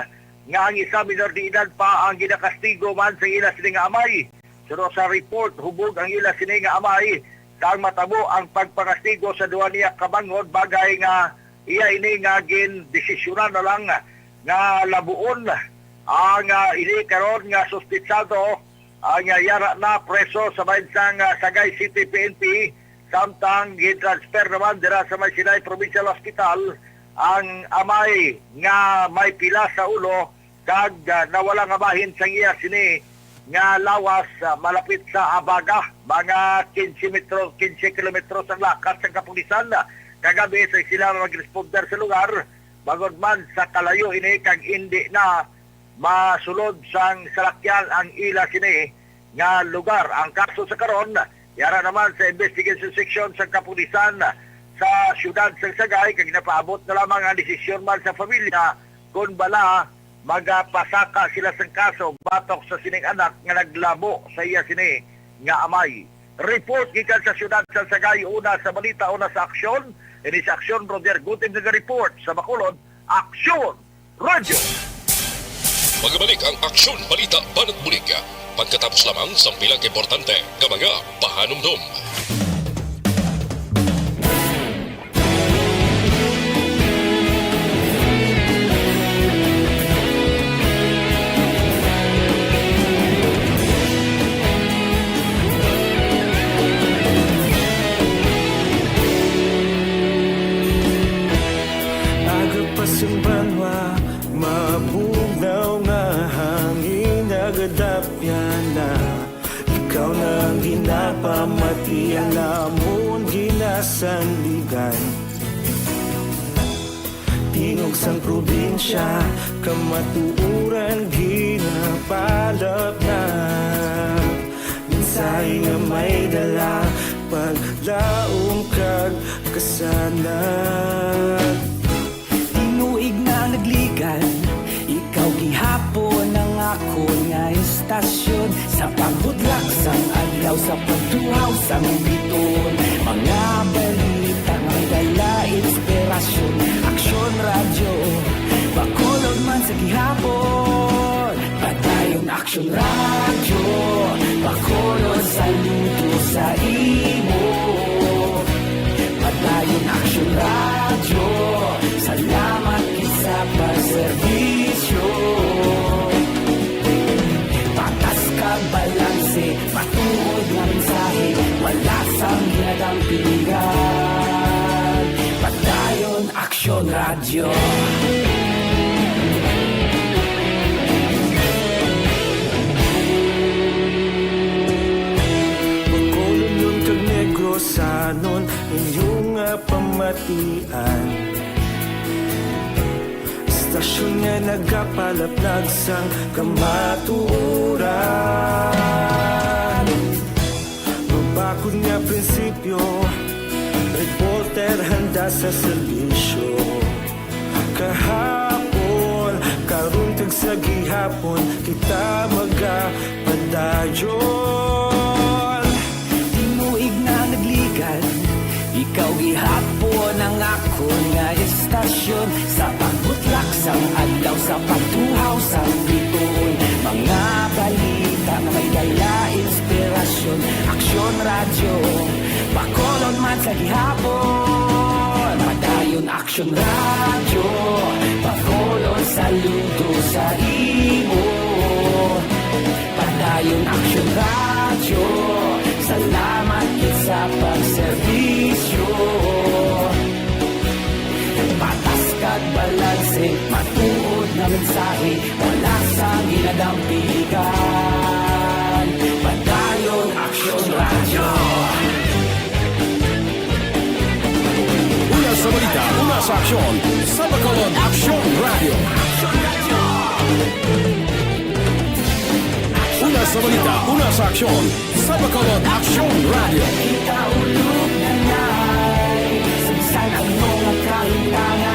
nga ang isa minor de edad pa ang ginakastigo man sa ila sining amay. Pero sa report hubog ang ila sining amay kang matabo ang pagpangastigo sa duha niya ka manghod bagay nga iya ini nga gin desisyonan na lang nga labuon ang ini karon nga suspitsado ang yara na preso sa bansang Sagay City PNP. Samtang gitransfer naman dira sa Maysinay Provincial Hospital ang amay nga may pila sa ulo kag nawala nga bahin sa iya sini nga lawas malapit sa Abaga, mga 15 kilometros ang lakas sa kapulisan. Kagabi sa sila mag-responder sa lugar bagod man sa kalayo ini kag hindi na masulod sang salakyan ang ila sini nga lugar. Ang kaso sa karon yara naman sa investigation section sa kapulisan sa siyudad sa Sagay kag napaabot na lamang ang desisyon man sa pamilya kung bala magpasaka sila sa kaso batok sa sining anak nga naglabo sa iya sini nga amay. Report gikan sa siyudad sa Sagay, una sa balita, una sa aksyon. Ini sa Aksyon, Roger Guting nag-report sa Bacolod, Aksyon Radio. Magbalik ang Aksyon Balita Banat Bulig. Pagkatapos lamang sa pilang importante ka mga pahanumdum. Agapasumbanwa, mabugnaw nga hangin nagadapyan na. Ikaw na ang ginapamatian namon ginasandigan. Tingog sang probinsya, kamatuuran ginapalap na. Minsay nga may dala, paglaong kag kasanan. Tinuig na nagligan, ikaw gihapon ang ako nga istasyon. Sa paghudlak sang adlaw, sa pagduhaw sang biton. Mga balita may dala inspirasyon. Aksyon Radio, Bacolod man sa gihapon. Padayon Aksyon Radio, Bacolod sa luto sa imo. Padayon Aksyon Radio, salamat sa pagserbisyo. Patas kag balanse, matuod nga mensahe, wala sang hinagang pilihan. Padayon Aksyon Radio. Bacolod nun kag Negrosanon, inyong pamatian. Pasyon nga nagapalaplag sang kamaturan. Mabakod nga prinsipyo, reporter handa sa serbisyo. Kahapon, karong tag sa gihapon, kita magapadayon. Tinuig na nagligan, ikaw gihapon ang ako nga estasyon. Sa pagbutlak sang adlaw, sa pagtuhaw sang bituon, mga balita na may dala inspirasyon. Aksyon radyo, Bacolod man sa gihapon. Padayon Aksyon radyo, Bacolod saludo sa imo. Padayon Aksyon radyo, salamat kit sa pagserbisyo. Patas kag balanse, matuod na mensahe, wala sa ginadampigan. Padayon Aksyon radyo. Una sa balita, una sa aksyon, sa Bacolod Aksyon Radio. Una sa balita, una sa aksyon, sa Bacolod Aksyon Radio. Kita ulog na na'y sinsan ang mga kahilangan.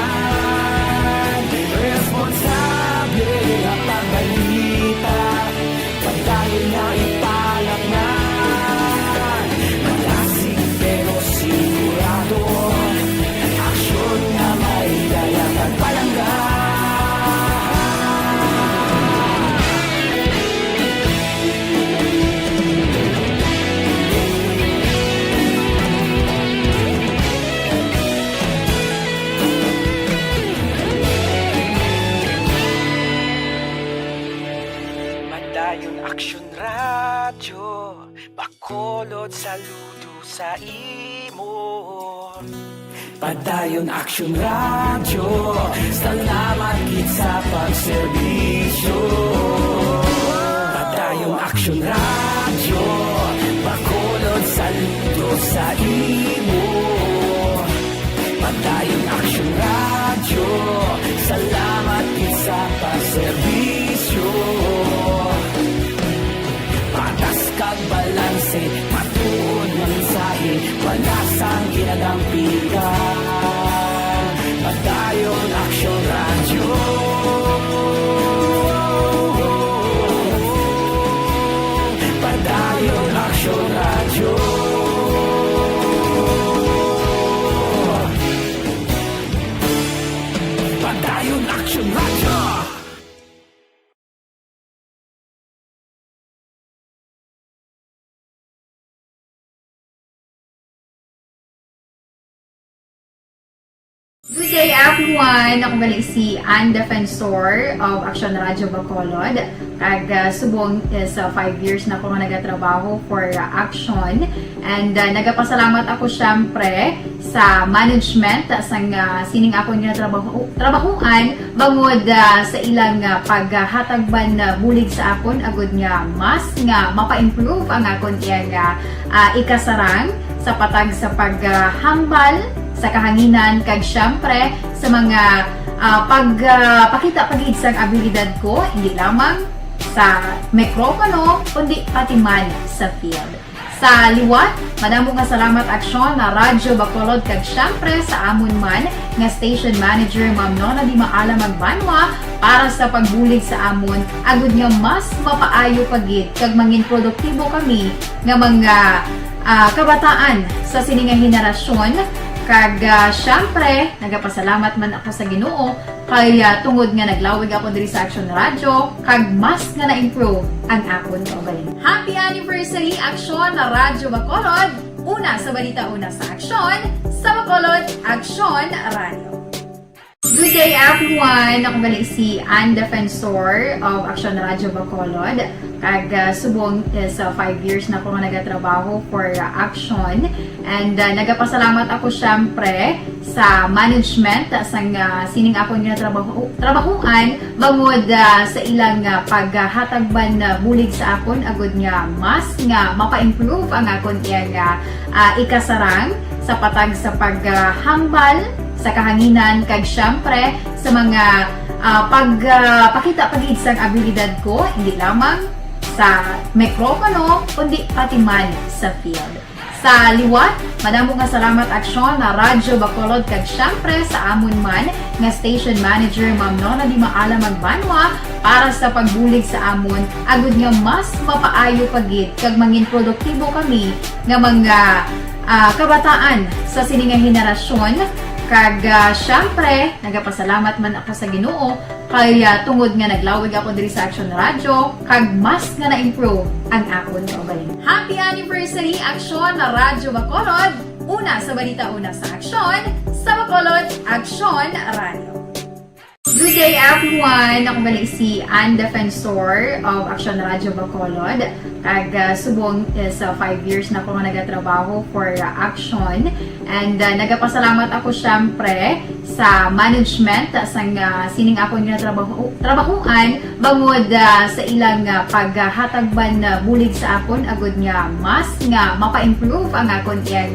Responsable ang pagbalita, pagdahil na ipalak na. Malasig pero sigurado, aksyon na may dalang at palangga. Padayon Aksyon radyo, Bacolod saludo sa imo. Padayon Aksyon radyo, salamat kit sa pagserbisyo. Padayon Aksyon radyo, Bacolod saludo sa imo. Padayon Aksyon radyo, salamat kit sa pagserbisyo. Patas kag balanse, matuod na mensahe, wala sang ginadampigan. Padayon Aksyon radyo. Padayon Aksyon radyo. Padayon Aksyon radyo. Good day everyone! Ako balik si Ann Defensor of Aksyon Radio Bacolod. Kag subong is 5 years na ako nga nagatrabaho for Aksyon. And nagapasalamat ako syempre sa management sang sining ako nga trabahuan bangod sa ilang paghatagban na bulig sa akon agud nga mas nga mapa-improve ang akon iyang ikasarang sa patag sa paghambal sa kahanginan kag syempre sa mga pagpakita pag-iid sang abilidad ko hindi lamang sa mikropono kundi pati man sa field. Sa liwat, madamo nga salamat Aksyon na Radyo Bacolod kag syempre sa amon man nga station manager Ma'am Nona Di Maala Magbanwa para sa pagbulig sa amon agud nga mas mapaayo pagid kag mangin produktibo kami nga mga kabataan sa sininga henerasyon. Kag syempre, nagapasalamat man ako sa Ginoo kay tungod nga naglawig ako diri sa Aksyon Radio kag mas nga na-improve ang akon kaugalingon. Happy anniversary Aksyon na Radyo Bacolod! Una sa balita, una sa aksyon, sa Bacolod Aksyon Radio. Good day everyone! Ako balik si Ann Defensor of Aksyon Radio Bacolod. Kag subong is 5 years na ako nga nagatrabaho for Aksyon. And nagapasalamat ako syempre sa management sang sining ako nga trabahuan bangod sa ilang paghatagban na bulig sa akon agud nga mas nga mapa-improve ang akon iyang ikasarang sa patag sa paghambal sa kahanginan kag syempre sa mga pakita pagid sang abilidad ko, hindi lamang sa mikropono, kundi pati man sa field. Sa liwat, madamo nga salamat Aksyon na Radyo Bacolod kag syempre sa amon man nga station manager Ma'am Nona di Maala Magbanwa para sa pagbulig sa amon agud nga mas mapaayo pagid kag mangin produktibo kami nga mga kabataan sa sining nga henerasyon. Kag syempre, nagapasalamat man ako sa Ginoo kay tungod nga naglawig ako diri sa Aksyon Radio kag mas nga na-improve ang akon kaugalingon. Happy anniversary Aksyon na Radyo Bacolod! Una sa balita, una sa Aksyon, sa Bacolod, Aksyon Radio. Good day everyone! Ako bali si Defensor of Aksyon Radio Bacolod. Kag subong sa 5 years na ako nga nagatrabaho for Aksyon. And nagapasalamat ako syempre sa management sang sining ako nga trabahuan bangod sa ilang paghatagban bulig sa akon agud nga mas nga mapa-improve ang akon iyang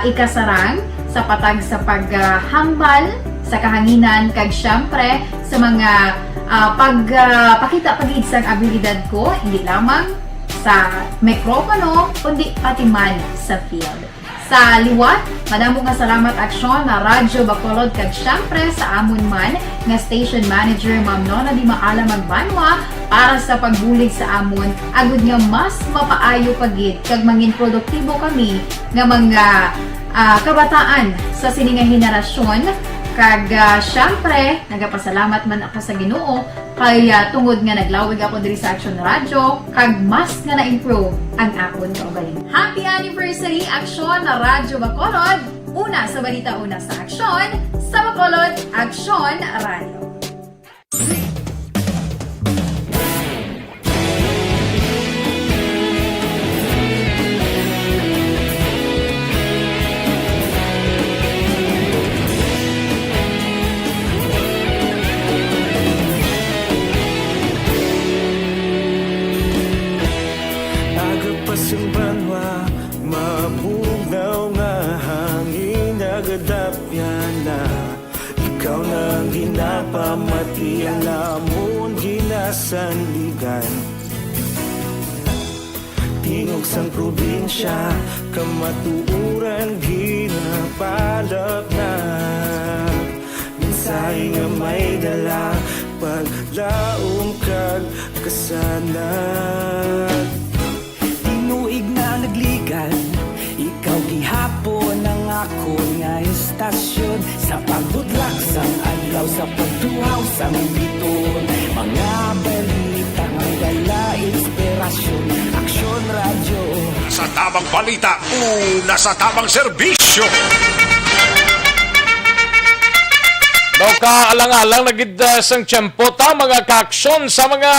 ikasarang sa patag sa paghambal sa kahanginan kag syempre sa mga pakita pagid sang abilidad ko, hindi lamang sa mikropono kundi pati man sa field. Sa liwat, madamo nga salamat Aksyon na Radyo Bacolod kag syempre sa amon man nga station manager Ma'am Nona di Maala Magbanwa para sa pagbulig sa amon agud nga mas mapaayo pagid kag mangin produktibo kami nga mga kabataan sa sining nga henerasyon. Kag syempre, nagapasalamat man ako sa Ginoo kay tungod nga naglawig ako diri sa Aksyon Radio kag mas nga na-improve ang akon kaugalingon. Happy anniversary Aksyon na Radyo Bacolod! Una sa balita, una sa Aksyon, sa Bacolod, Aksyon Radio. Banwa, mabugaw nga hangin nagadapyan na ikaw nang ginapamati ang lamon ginasandigan tingog sang probinsya kamatuuran ginapalak na minsay nga may dala paglaom kag kasanat nagligan, ikaw gihapon ang ako nga istasyon sa pagdudlak sang adlaw sa pagduhaw sang biton mga balita nga dala inspirasyon Aksyon Radio Sa tamang balita, una sa tamang serbisyo. No ka alang-alang nagid sang tiyempo ta mga kaaksyon sa mga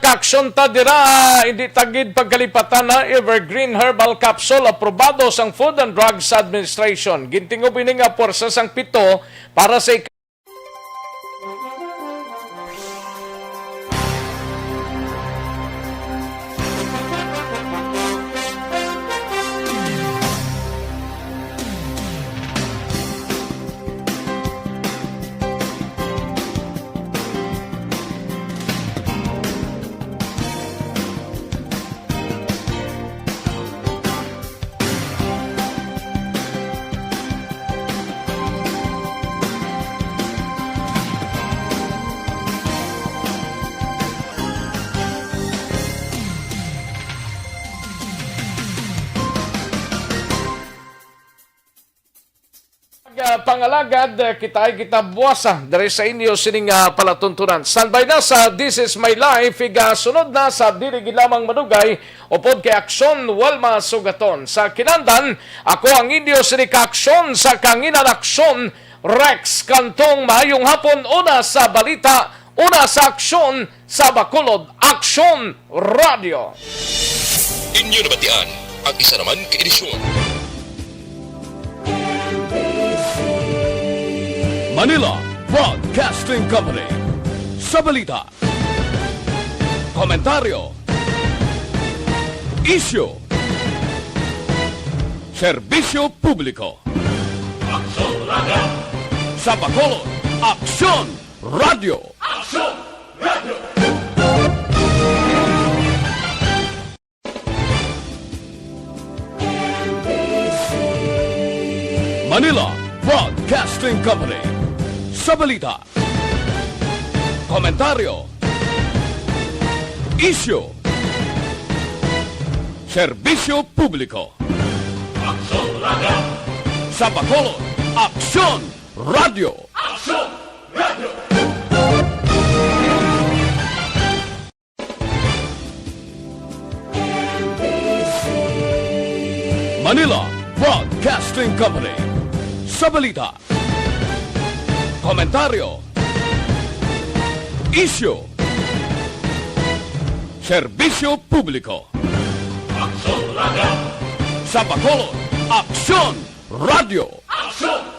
kaaksyon ta dira hindi tagid pagkalipatan na Evergreen Herbal Capsule aprobado sang Food and Drugs Administration. Gintingob ini nga porsa sang 7 para sa pangalagad kita buwasa dari sa inyo sining palatuntunan. Standby na sa This Is My Life, sunod na sa dirigi lamang madugay upod kay Aksyon Walma Sugaton. Sa kinandan, ako ang inyo sining Aksyon sa kanginan Aksyon Rex Cantong. Mayong hapon, una sa balita, una sa Aksyon sa Bacolod, Aksyon Radio. Inyo nabatian ang isa naman ka-edisyon. Manila Broadcasting Company. Sa balita, komentaryo, isyu, serbisyo publiko. Aksyon Radio. Sa Bacolod, Aksyon Radio. Manila Broadcasting Company. Sa balita, komentaryo, issue, serbisyo publiko. Aksyon Radio. Sa Bacolod, Aksyon Radio. Aksyon Radio. Manila Broadcasting Company. Sa balita, komentaryo, issue, serbisyo publiko. Aksyon Radio. Sa Bacolod, Aksyon Radio. Aksyon